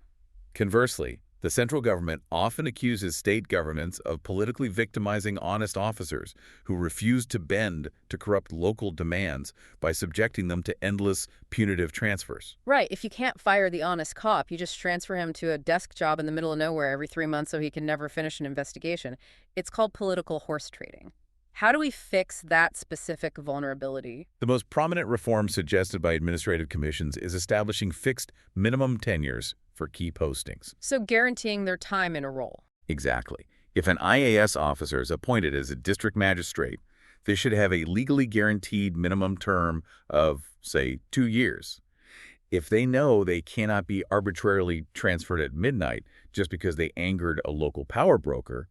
Speaker 2: Conversely, the central government often accuses state governments of politically victimizing honest officers who refuse to bend to corrupt local demands by subjecting them to endless punitive transfers.
Speaker 1: Right. If you can't fire the honest cop, you just transfer him to a desk job in the middle of nowhere every 3 months so he can never finish an investigation. It's called political horse trading. How do we fix that specific vulnerability?
Speaker 2: The most prominent reform suggested by administrative commissions is establishing fixed minimum tenures for key postings.
Speaker 1: So guaranteeing their time in a role.
Speaker 2: Exactly. If an IAS officer is appointed as a district magistrate, they should have a legally guaranteed minimum term of, say, 2 years. If they know they cannot be arbitrarily transferred at midnight just because they angered a local power broker,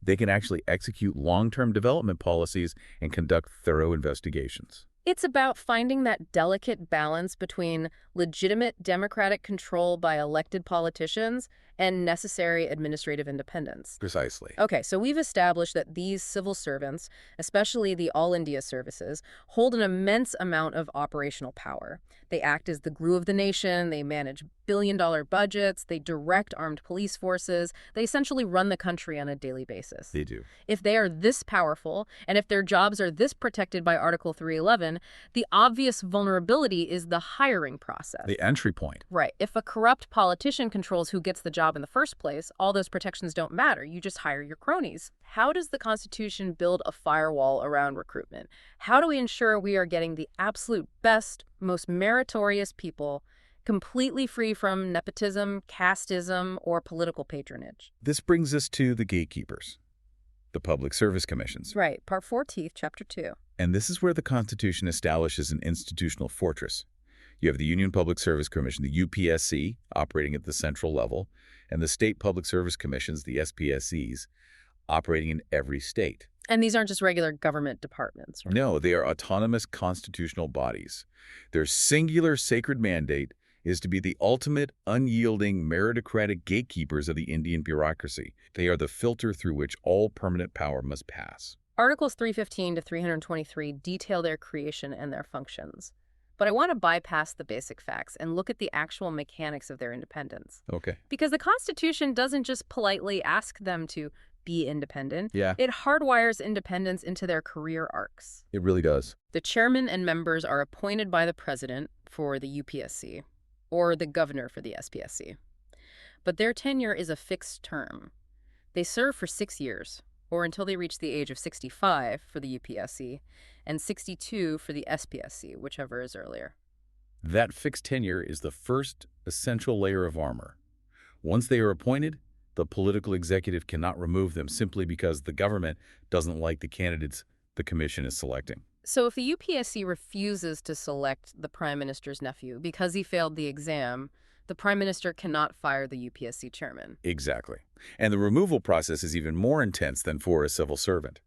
Speaker 2: they can actually execute long-term development policies and conduct thorough investigations.
Speaker 1: It's about finding that delicate balance between legitimate democratic control by elected politicians and necessary administrative independence.
Speaker 2: Precisely.
Speaker 1: Okay, so we've established that these civil servants, especially the All India services, hold an immense amount of operational power. They act as the glue of the nation, they manage billion-dollar budgets, they direct armed police forces, they essentially run the country on a daily basis.
Speaker 2: They do.
Speaker 1: If they are this powerful, and if their jobs are this protected by Article 311, the obvious vulnerability is the hiring process.
Speaker 2: The entry point.
Speaker 1: Right. If a corrupt politician controls who gets the job job in the first place, all those protections don't matter. You just hire your cronies. How does the Constitution build a firewall around recruitment? How do we ensure we are getting the absolute best, most meritorious people, completely free from nepotism, casteism, or political patronage?
Speaker 2: This brings us to the gatekeepers, the public service commissions.
Speaker 1: Right, Part 14, Chapter 2.
Speaker 2: And this is where the Constitution establishes an institutional fortress. You have the Union Public Service Commission, the UPSC, operating at the central level, and the State Public Service Commissions, the SPSCs, operating in every state.
Speaker 1: And these aren't just regular government departments, right?
Speaker 2: No, they are autonomous constitutional bodies. Their singular sacred mandate is to be the ultimate, unyielding, meritocratic gatekeepers of the Indian bureaucracy. They are the filter through which all permanent power must pass.
Speaker 1: Articles 315 to 323 detail their creation and their functions. But I want to bypass the basic facts and look at the actual mechanics of their independence.
Speaker 2: Okay.
Speaker 1: Because the Constitution doesn't just politely ask them to be independent.
Speaker 2: Yeah.
Speaker 1: It hardwires independence into their career arcs.
Speaker 2: It really does.
Speaker 1: The chairman and members are appointed by the president for the UPSC or the governor for the SPSC. But their tenure is a fixed term. They serve for 6 years, or until they reach the age of 65 for the UPSC and 62 for the SPSC, whichever is earlier.
Speaker 2: That fixed tenure is the first essential layer of armor. Once they are appointed, the political executive cannot remove them simply because the government doesn't like the candidates the commission is selecting.
Speaker 1: So if the UPSC refuses to select the prime minister's nephew because he failed the exam, the prime minister cannot fire the UPSC chairman.
Speaker 2: Exactly. And the removal process is even more intense than for a civil servant.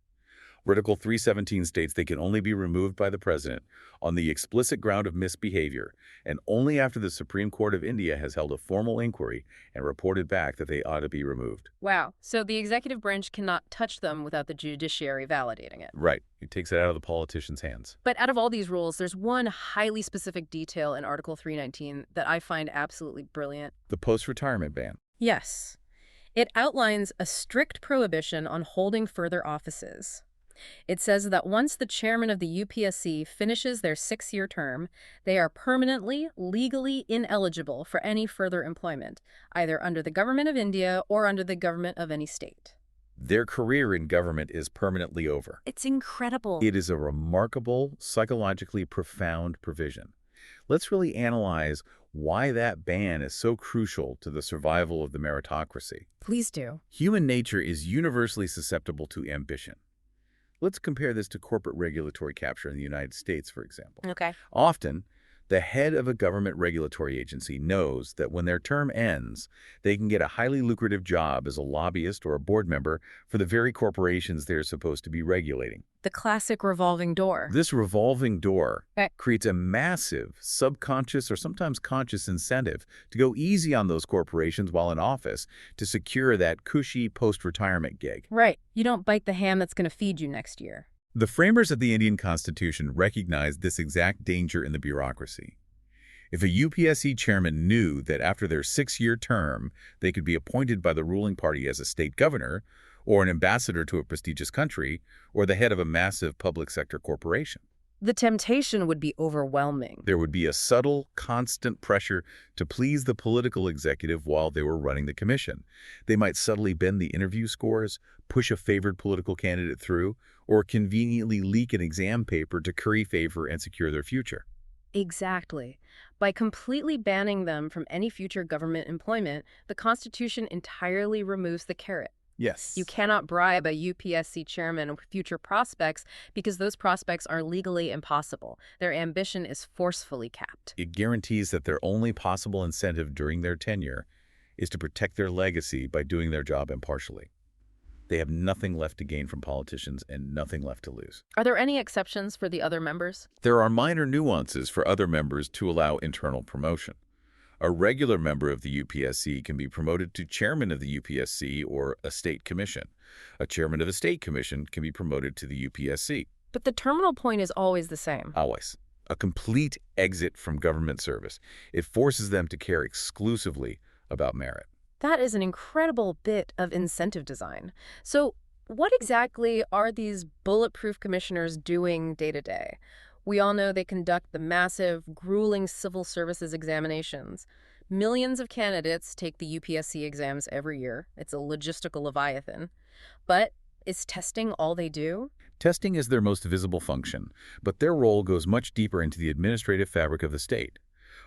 Speaker 2: Article 317 states they can only be removed by the president on the explicit ground of misbehavior, and only after the Supreme Court of India has held a formal inquiry and reported back that they ought to be removed.
Speaker 1: Wow. So the executive branch cannot touch them without the judiciary validating it.
Speaker 2: Right. It takes it out of the politician's hands.
Speaker 1: But out of all these rules, there's one highly specific detail in Article 319 that I find absolutely brilliant.
Speaker 2: The post-retirement ban.
Speaker 1: Yes. It outlines a strict prohibition on holding further offices. It says that once the chairman of the UPSC finishes their 6-year term, they are permanently, legally ineligible for any further employment, either under the government of India or under the government of any state.
Speaker 2: Their career in government is permanently over.
Speaker 1: It's incredible.
Speaker 2: It is a remarkable, psychologically profound provision. Let's really analyze why that ban is so crucial to the survival of the meritocracy.
Speaker 1: Please do.
Speaker 2: Human nature is universally susceptible to ambition. Let's compare this to corporate regulatory capture in the United States, for example.
Speaker 1: Okay.
Speaker 2: Often, the head of a government regulatory agency knows that when their term ends, they can get a highly lucrative job as a lobbyist or a board member for the very corporations they're supposed to be regulating.
Speaker 1: The classic revolving door.
Speaker 2: This revolving door
Speaker 1: Okay.
Speaker 2: creates a massive subconscious or sometimes conscious incentive to go easy on those corporations while in office to secure that cushy post-retirement gig.
Speaker 1: Right. You don't bite the hand that's going to feed you next year.
Speaker 2: The framers of the Indian Constitution recognized this exact danger in the bureaucracy. If a UPSC chairman knew that after their 6-year term, they could be appointed by the ruling party as a state governor, or an ambassador to a prestigious country, or the head of a massive public sector corporation,
Speaker 1: The temptation would be overwhelming.
Speaker 2: there would be a subtle, constant pressure to please the political executive while they were running the commission. They might subtly bend the interview scores, push a favored political candidate through, or conveniently leak an exam paper to curry favor and secure their future.
Speaker 1: Exactly. By completely banning them from any future government employment, the Constitution entirely removes the carrot.
Speaker 2: Yes.
Speaker 1: You cannot bribe a UPSC chairman with future prospects because those prospects are legally impossible. Their ambition is forcefully capped.
Speaker 2: It guarantees that their only possible incentive during their tenure is to protect their legacy by doing their job impartially. They have nothing left to gain from politicians and nothing left to lose.
Speaker 1: Are there any exceptions for the other members?
Speaker 2: There are minor nuances for other members to allow internal promotion. A regular member of the UPSC can be promoted to chairman of the UPSC or a state commission. A chairman of a state commission can be promoted to the UPSC.
Speaker 1: But the terminal point is always the same.
Speaker 2: Always. A complete exit from government service. It forces them to care exclusively about merit.
Speaker 1: That is an incredible bit of incentive design. So what exactly are these bulletproof commissioners doing day to day? We all know they conduct the massive, grueling civil services examinations. Millions of candidates take the UPSC exams every year. It's a logistical leviathan. But is testing all they do?
Speaker 2: Testing is their most visible function, but their role goes much deeper into the administrative fabric of the state.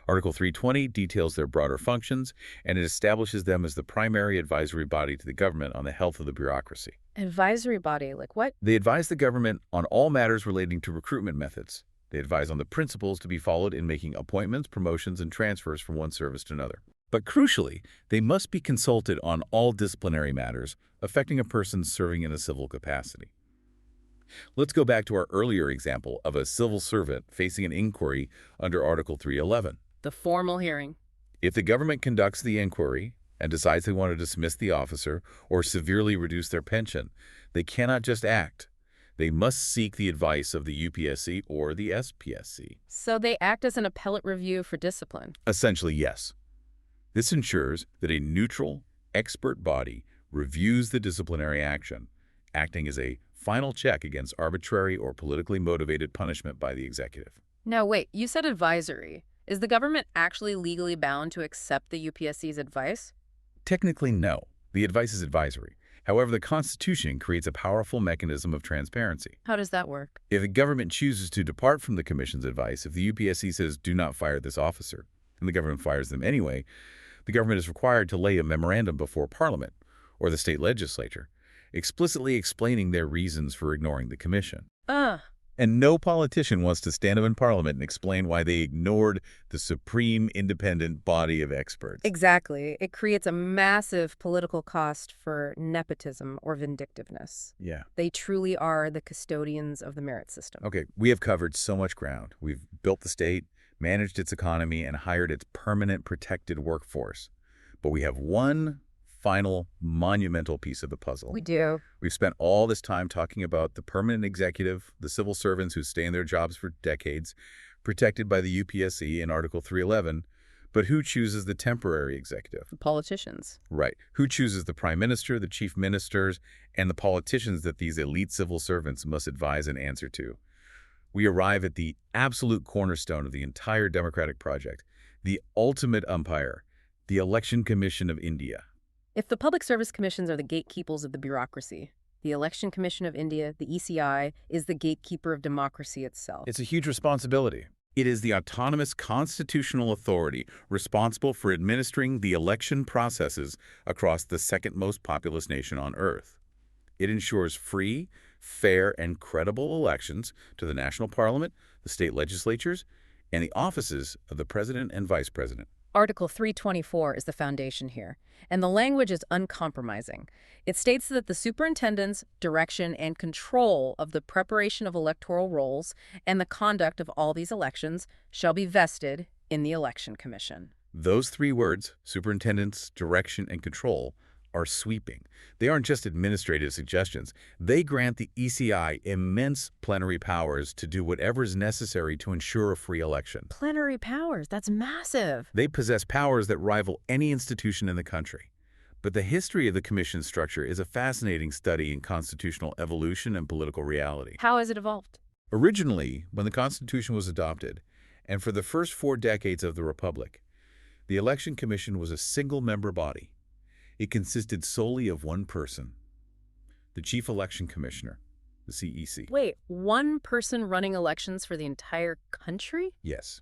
Speaker 2: Article 320 details their broader functions, and it establishes them as the primary advisory body to the government on the health of the bureaucracy.
Speaker 1: Advisory body, like what?
Speaker 2: They advise the government on all matters relating to recruitment methods. They advise on the principles to be followed in making appointments, promotions, and transfers from one service to another. But crucially, they must be consulted on all disciplinary matters affecting a person serving in a civil capacity. Let's go back to our earlier example of a civil servant facing an inquiry under Article 311.
Speaker 1: The formal hearing.
Speaker 2: If the government conducts the inquiry and decides they want to dismiss the officer or severely reduce their pension, they cannot just act. They must seek the advice of the UPSC or the SPSC.
Speaker 1: So they act as an appellate review for discipline.
Speaker 2: Essentially, yes. This ensures that a neutral, expert body reviews the disciplinary action, acting as a final check against arbitrary or politically motivated punishment by the executive.
Speaker 1: Now wait, you said advisory. Is the government actually legally bound to accept the UPSC's advice?
Speaker 2: Technically, no. The advice is advisory. However, the Constitution creates a powerful mechanism of transparency.
Speaker 1: How does that work?
Speaker 2: If the government chooses to depart from the Commission's advice, if the UPSC says, do not fire this officer, and the government fires them anyway, the government is required to lay a memorandum before Parliament or the state legislature, explicitly explaining their reasons for ignoring the Commission. And no politician wants to stand up in Parliament and explain why they ignored the supreme independent body of experts.
Speaker 1: Exactly. It creates a massive political cost for nepotism or vindictiveness.
Speaker 2: Yeah.
Speaker 1: They truly are the custodians of the merit system.
Speaker 2: Okay, we have covered so much ground. We've built the state, managed its economy, and hired its permanent protected workforce. But we have one final monumental piece of the puzzle.
Speaker 1: We do.
Speaker 2: We've spent all this time talking about the permanent executive, the civil servants who stay in their jobs for decades, protected by the UPSC in Article 311, but who chooses the temporary executive?
Speaker 1: The politicians.
Speaker 2: Right. Who chooses the prime minister, the chief ministers, and the politicians that these elite civil servants must advise and answer to? We arrive at the absolute cornerstone of the entire democratic project, the ultimate umpire, the Election Commission of India.
Speaker 1: If the public service commissions are the gatekeepers of the bureaucracy, the Election Commission of India, the ECI, is the gatekeeper of democracy itself.
Speaker 2: It's a huge responsibility. It is the autonomous constitutional authority responsible for administering the election processes across the second most populous nation on Earth. It ensures free, fair, and credible elections to the national parliament, the state legislatures, and the offices of the president and vice president.
Speaker 1: Article 324 is the foundation here, and the language is uncompromising. It states that the superintendent's direction and control of the preparation of electoral rolls and the conduct of all these elections shall be vested in the Election Commission.
Speaker 2: Those three words, superintendent's, direction, and control, are sweeping. They aren't just administrative suggestions. They grant the ECI immense plenary powers to do whatever is necessary to ensure a free election.
Speaker 1: Plenary powers, that's massive.
Speaker 2: They possess powers that rival any institution in the country. But the history of the commission's structure is a fascinating study in constitutional evolution and political reality.
Speaker 1: How has it evolved?
Speaker 2: Originally, when the Constitution was adopted, and for the first 4 decades of the Republic, the Election Commission was a single-member body. It consisted solely of one person, the Chief Election Commissioner, the CEC.
Speaker 1: Wait, one person running elections for the entire country?
Speaker 2: Yes.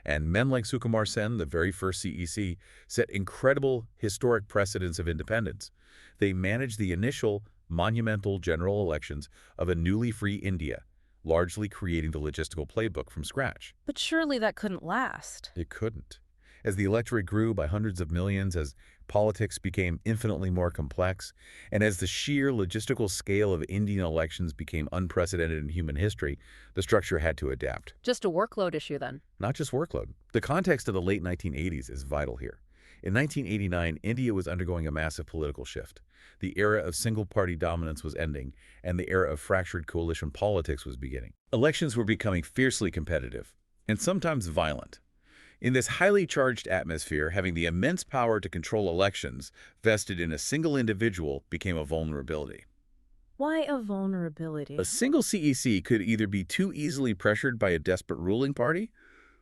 Speaker 2: And men like Sukumar Sen, the very first CEC, set incredible historic precedents of independence. They managed the initial, monumental general elections of a newly free India, largely creating the logistical playbook from scratch.
Speaker 1: But surely that couldn't last.
Speaker 2: It couldn't. As the electorate grew by hundreds of millions, as politics became infinitely more complex, and as the sheer logistical scale of Indian elections became unprecedented in human history, the structure had to adapt.
Speaker 1: Just a workload issue then?
Speaker 2: Not just workload. The context of the late 1980s is vital here. In 1989, India was undergoing a massive political shift. The era of single-party dominance was ending, and the era of fractured coalition politics was beginning. Elections were becoming fiercely competitive, and sometimes violent. In this highly charged atmosphere, having the immense power to control elections vested in a single individual became a vulnerability.
Speaker 1: Why a vulnerability?
Speaker 2: A single CEC could either be too easily pressured by a desperate ruling party,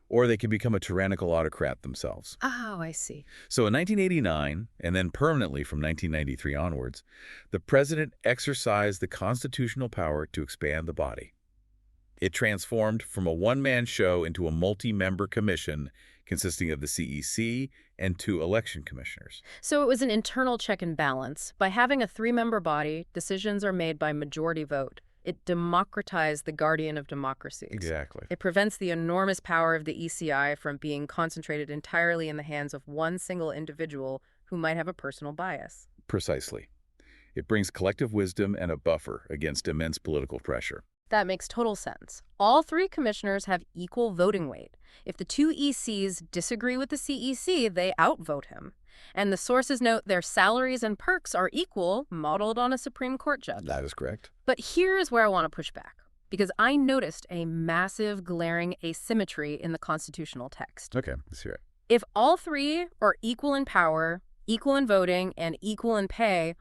Speaker 2: or they can become a tyrannical autocrat themselves.
Speaker 1: Oh, I see.
Speaker 2: So in 1989, and then permanently from 1993 onwards, the president exercised the constitutional power to expand the body. It transformed from a one-man show into a multi-member commission consisting of the CEC and 2 election commissioners.
Speaker 1: So it was an internal check and balance. By having a 3-member body, decisions are made by majority vote. It democratized the guardian of democracies.
Speaker 2: Exactly.
Speaker 1: It prevents the enormous power of the ECI from being concentrated entirely in the hands of one single individual who might have a personal bias.
Speaker 2: Precisely. It brings collective wisdom and a buffer against immense political pressure.
Speaker 1: That makes total sense. All 3 commissioners have equal voting weight. If the 2 ECs disagree with the CEC, they outvote him. And the sources note their salaries and perks are equal, modeled on a Supreme Court judge.
Speaker 2: That is correct.
Speaker 1: But here's where I want to push back, because I noticed a massive, glaring asymmetry in the constitutional text.
Speaker 2: Okay, let's hear it.
Speaker 1: If all 3 are equal in power, equal in voting, and equal in pay,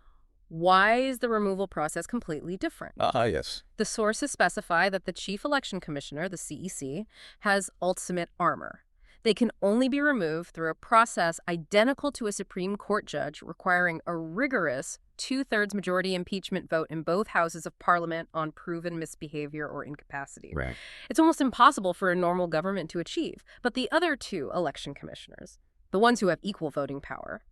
Speaker 1: why is the removal process completely different?
Speaker 2: Yes.
Speaker 1: The sources specify that the Chief Election Commissioner, the CEC, has ultimate armor. They can only be removed through a process identical to a Supreme Court judge, requiring a rigorous 2/3 majority impeachment vote in both houses of Parliament on proven misbehavior or incapacity.
Speaker 2: Right.
Speaker 1: It's almost impossible for a normal government to achieve. But the other 2 election commissioners, the ones who have equal voting power,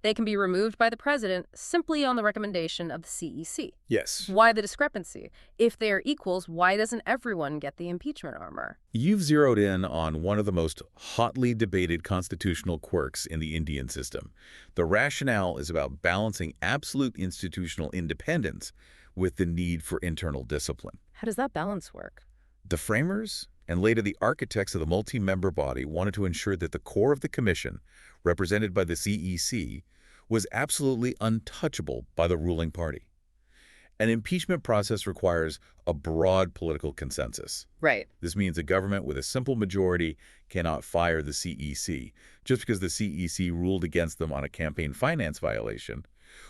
Speaker 1: they can be removed by the president simply on the recommendation of the CEC.
Speaker 2: Yes.
Speaker 1: Why the discrepancy? If they are equals, why doesn't everyone get the impeachment armor?
Speaker 2: You've zeroed in on one of the most hotly debated constitutional quirks in the Indian system. The rationale is about balancing absolute institutional independence with the need for internal discipline.
Speaker 1: How does that balance work?
Speaker 2: The framers and later the architects of the multi-member body wanted to ensure that the core of the commission, represented by the CEC, was absolutely untouchable by the ruling party. An impeachment process requires a broad political consensus.
Speaker 1: Right.
Speaker 2: This means a government with a simple majority cannot fire the CEC just because the CEC ruled against them on a campaign finance violation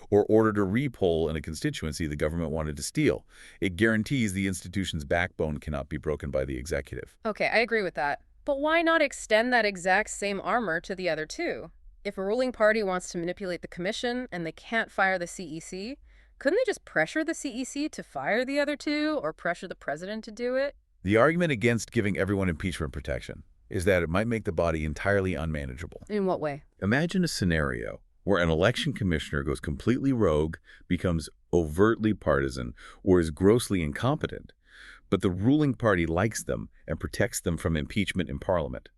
Speaker 2: or ordered a repoll in a constituency the government wanted to steal. It guarantees the institution's backbone cannot be broken by the executive.
Speaker 1: Okay, I agree with that. But why not extend that exact same armor to the other 2? If a ruling party wants to manipulate the commission and they can't fire the CEC, couldn't they just pressure the CEC to fire the other 2 or pressure the president to do it?
Speaker 2: The argument against giving everyone impeachment protection is that it might make the body entirely unmanageable.
Speaker 1: In what way?
Speaker 2: Imagine a scenario where an election commissioner goes completely rogue, becomes overtly partisan, or is grossly incompetent, but the ruling party likes them and protects them from impeachment in Parliament.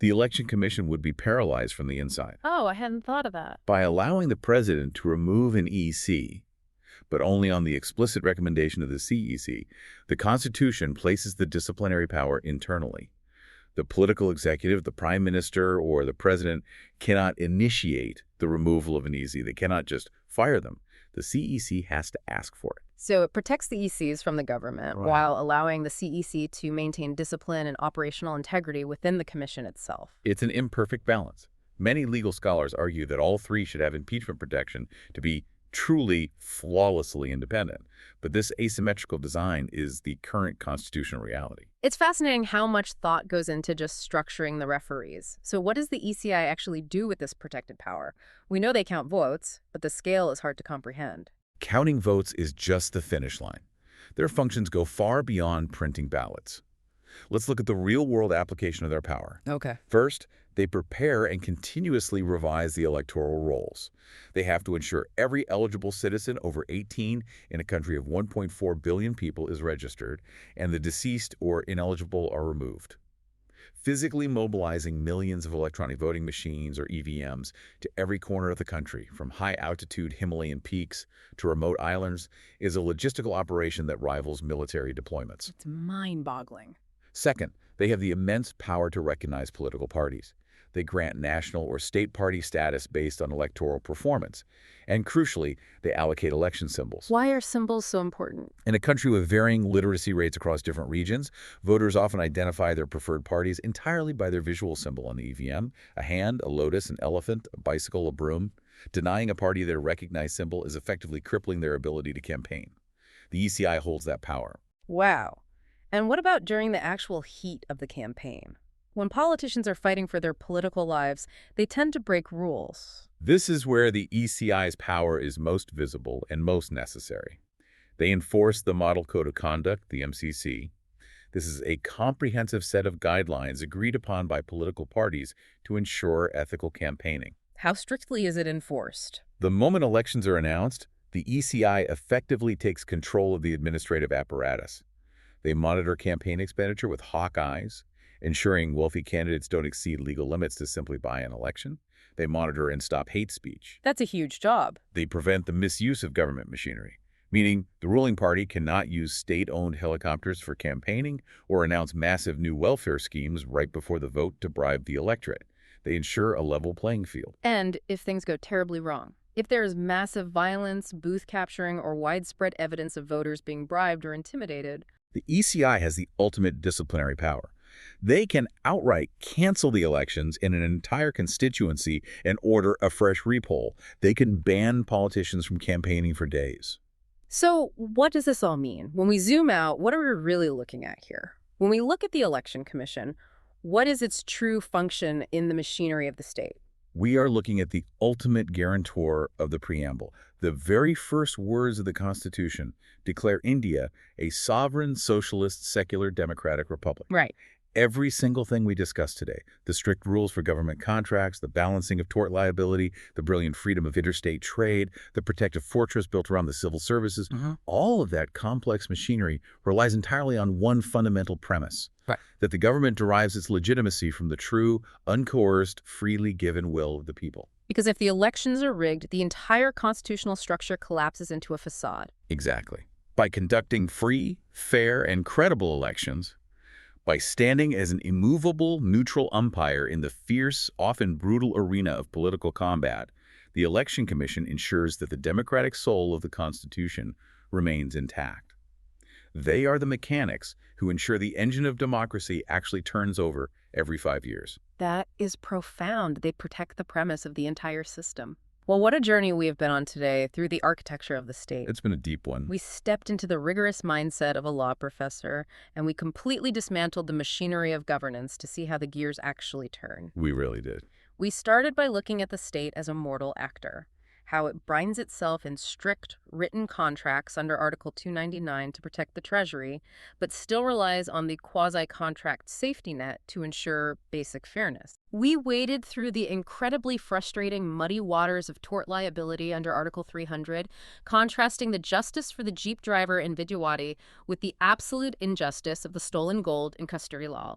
Speaker 2: The election commission would be paralyzed from the inside.
Speaker 1: Oh, I hadn't thought of that.
Speaker 2: By allowing the president to remove an EC, but only on the explicit recommendation of the CEC, the Constitution places the disciplinary power internally. The political executive, the prime minister, or the president cannot initiate the removal of an EC. They cannot just fire them. The CEC has to ask for it.
Speaker 1: So it protects the ECs from the government while allowing the CEC to maintain discipline and operational integrity within the commission itself.
Speaker 2: It's an imperfect balance. Many legal scholars argue that all 3 should have impeachment protection to be truly flawlessly independent. But this asymmetrical design is the current constitutional reality.
Speaker 1: It's fascinating how much thought goes into just structuring the referees. So what does the ECI actually do with this protected power? We know they count votes, but the scale is hard to comprehend.
Speaker 2: Counting votes is just the finish line. Their functions go far beyond printing ballots. Let's look at the real-world application of their power.
Speaker 1: Okay.
Speaker 2: First, they prepare and continuously revise the electoral rolls. They have to ensure every eligible citizen over 18 in a country of 1.4 billion people is registered, and the deceased or ineligible are removed. Physically mobilizing millions of electronic voting machines or EVMs to every corner of the country, from high-altitude Himalayan peaks to remote islands, is a logistical operation that rivals military deployments.
Speaker 1: It's mind-boggling.
Speaker 2: Second, they have the immense power to recognize political parties. They grant national or state party status based on electoral performance. And crucially, they allocate election symbols.
Speaker 1: Why are symbols so important?
Speaker 2: In a country with varying literacy rates across different regions, voters often identify their preferred parties entirely by their visual symbol on the EVM: a hand, a lotus, an elephant, a bicycle, a broom. Denying a party their recognized symbol is effectively crippling their ability to campaign. The ECI holds that power.
Speaker 1: Wow. And what about during the actual heat of the campaign? When politicians are fighting for their political lives, they tend to break rules.
Speaker 2: This is where the ECI's power is most visible and most necessary. They enforce the Model Code of Conduct, the MCC. This is a comprehensive set of guidelines agreed upon by political parties to ensure ethical campaigning.
Speaker 1: How strictly is it enforced?
Speaker 2: The moment elections are announced, the ECI effectively takes control of the administrative apparatus. They monitor campaign expenditure with hawk eyes, ensuring wealthy candidates don't exceed legal limits to simply buy an election. They monitor and stop hate speech.
Speaker 1: That's a huge job.
Speaker 2: They prevent the misuse of government machinery, meaning the ruling party cannot use state-owned helicopters for campaigning or announce massive new welfare schemes right before the vote to bribe the electorate. They ensure a level playing field.
Speaker 1: And if things go terribly wrong, if there is massive violence, booth capturing, or widespread evidence of voters being bribed or intimidated,
Speaker 2: the ECI has the ultimate disciplinary power. They can outright cancel the elections in an entire constituency and order a fresh repoll. They can ban politicians from campaigning for days.
Speaker 1: So what does this all mean? When we zoom out, what are we really looking at here? When we look at the Election Commission, what is its true function in the machinery of the state?
Speaker 2: We are looking at the ultimate guarantor of the preamble. The very first words of the Constitution declare India a sovereign, socialist, secular, democratic republic.
Speaker 1: Right.
Speaker 2: Every single thing we discussed today, the strict rules for government contracts, the balancing of tort liability, the brilliant freedom of interstate trade, the protective fortress built around the civil services, all of that complex machinery relies entirely on one fundamental premise, that the government derives its legitimacy from the true, uncoerced, freely given will of the people.
Speaker 1: Because if the elections are rigged, the entire constitutional structure collapses into a facade.
Speaker 2: Exactly. By conducting free, fair, and credible elections, by standing as an immovable, neutral umpire in the fierce, often brutal arena of political combat, the Election Commission ensures that the democratic soul of the Constitution remains intact. They are the mechanics who ensure the engine of democracy actually turns over every 5 years.
Speaker 1: That is profound. They protect the premise of the entire system. Well, what a journey we have been on today through the architecture of the state.
Speaker 2: It's been a deep one.
Speaker 1: We stepped into the rigorous mindset of a law professor, and we completely dismantled the machinery of governance to see how the gears actually turn.
Speaker 2: We really did.
Speaker 1: We started by looking at the state as a mortal actor, how it binds itself in strict, written contracts under Article 299 to protect the Treasury, but still relies on the quasi-contract safety net to ensure basic fairness. We waded through the incredibly frustrating, muddy waters of tort liability under Article 300, contrasting the justice for the Jeep driver in Vidyawadi with the absolute injustice of the stolen gold in custody law.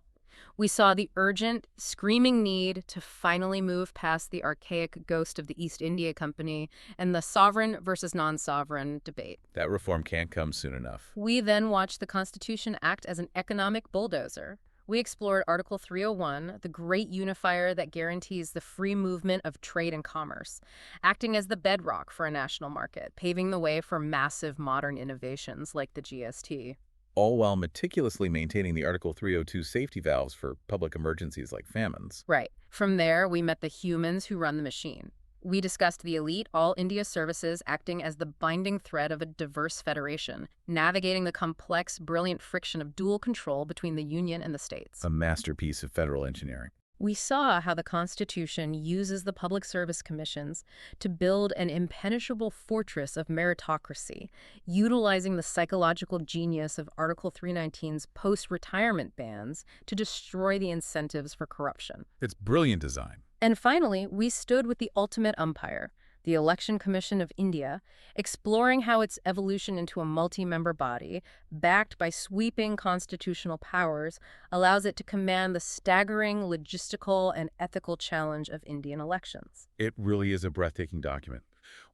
Speaker 1: We saw the urgent, screaming need to finally move past the archaic ghost of the East India Company and the sovereign versus non-sovereign debate.
Speaker 2: That reform can't come soon enough.
Speaker 1: We then watched the Constitution act as an economic bulldozer. We explored Article 301, the great unifier that guarantees the free movement of trade and commerce, acting as the bedrock for a national market, paving the way for massive modern innovations like the GST.
Speaker 2: All while meticulously maintaining the Article 302 safety valves for public emergencies like famines.
Speaker 1: Right. From there, we met the humans who run the machine. We discussed the elite All India services acting as the binding thread of a diverse federation, navigating the complex, brilliant friction of dual control between the union and the states.
Speaker 2: A masterpiece of federal engineering.
Speaker 1: We saw how the Constitution uses the public service commissions to build an impenetrable fortress of meritocracy, utilizing the psychological genius of Article 319's post-retirement bans to destroy the incentives for corruption.
Speaker 2: It's brilliant design.
Speaker 1: And finally, we stood with the ultimate umpire, the Election Commission of India, exploring how its evolution into a multi-member body, backed by sweeping constitutional powers, allows it to command the staggering logistical and ethical challenge of Indian elections.
Speaker 2: It really is a breathtaking document.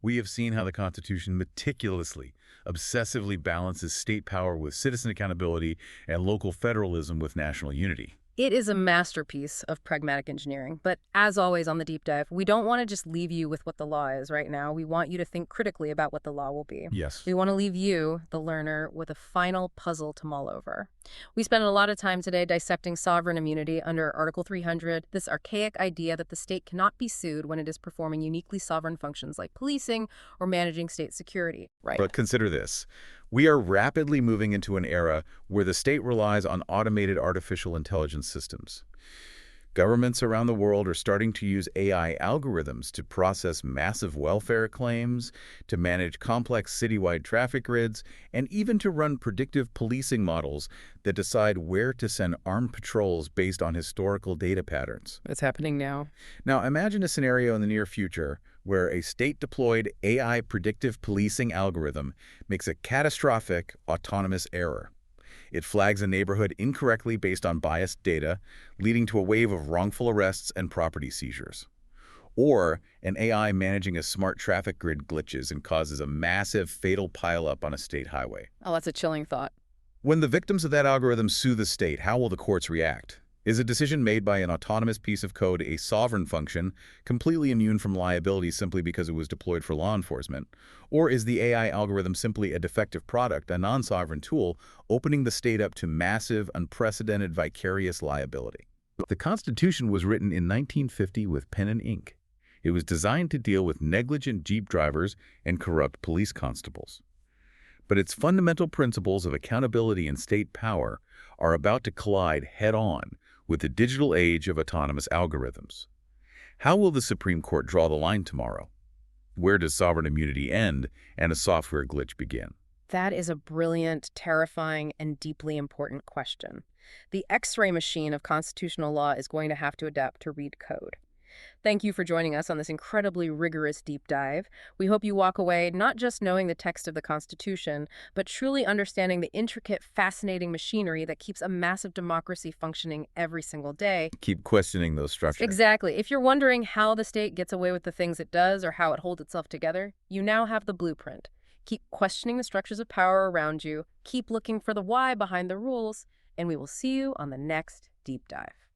Speaker 2: We have seen how the Constitution meticulously, obsessively balances state power with citizen accountability and local federalism with national unity.
Speaker 1: It is a masterpiece of pragmatic engineering, but as always on the deep dive, we don't want to just leave you with what the law is right now. We want you to think critically about what the law will be.
Speaker 2: Yes.
Speaker 1: We want to leave you, the learner, with a final puzzle to mull over. We spent a lot of time today dissecting sovereign immunity under Article 300, this archaic idea that the state cannot be sued when it is performing uniquely sovereign functions like policing or managing state security. Right.
Speaker 2: But consider this. We are rapidly moving into an era where the state relies on automated artificial intelligence systems. Governments around the world are starting to use AI algorithms to process massive welfare claims, to manage complex citywide traffic grids, and even to run predictive policing models that decide where to send armed patrols based on historical data patterns.
Speaker 1: It's happening now.
Speaker 2: Now, imagine a scenario in the near future where a state-deployed AI predictive policing algorithm makes a catastrophic autonomous error. It flags a neighborhood incorrectly based on biased data, leading to a wave of wrongful arrests and property seizures. Or an AI managing a smart traffic grid glitches and causes a massive, fatal pileup on a state highway.
Speaker 1: Oh, that's a chilling thought.
Speaker 2: When the victims of that algorithm sue the state, how will the courts react? Is a decision made by an autonomous piece of code a sovereign function, completely immune from liability simply because it was deployed for law enforcement? Or is the AI algorithm simply a defective product, a non-sovereign tool, opening the state up to massive, unprecedented vicarious liability? The Constitution was written in 1950 with pen and ink. It was designed to deal with negligent Jeep drivers and corrupt police constables. But its fundamental principles of accountability and state power are about to collide head-on with the digital age of autonomous algorithms. How will the Supreme Court draw the line tomorrow? Where does sovereign immunity end and a software glitch begin?
Speaker 1: That is a brilliant, terrifying, and deeply important question. The X-ray machine of constitutional law is going to have to adapt to read code. Thank you for joining us on this incredibly rigorous deep dive. We hope you walk away not just knowing the text of the Constitution, but truly understanding the intricate, fascinating machinery that keeps a massive democracy functioning every single day.
Speaker 2: Keep questioning those structures.
Speaker 1: Exactly. If you're wondering how the state gets away with the things it does or how it holds itself together, you now have the blueprint. Keep questioning the structures of power around you, keep looking for the why behind the rules, and we will see you on the next deep dive.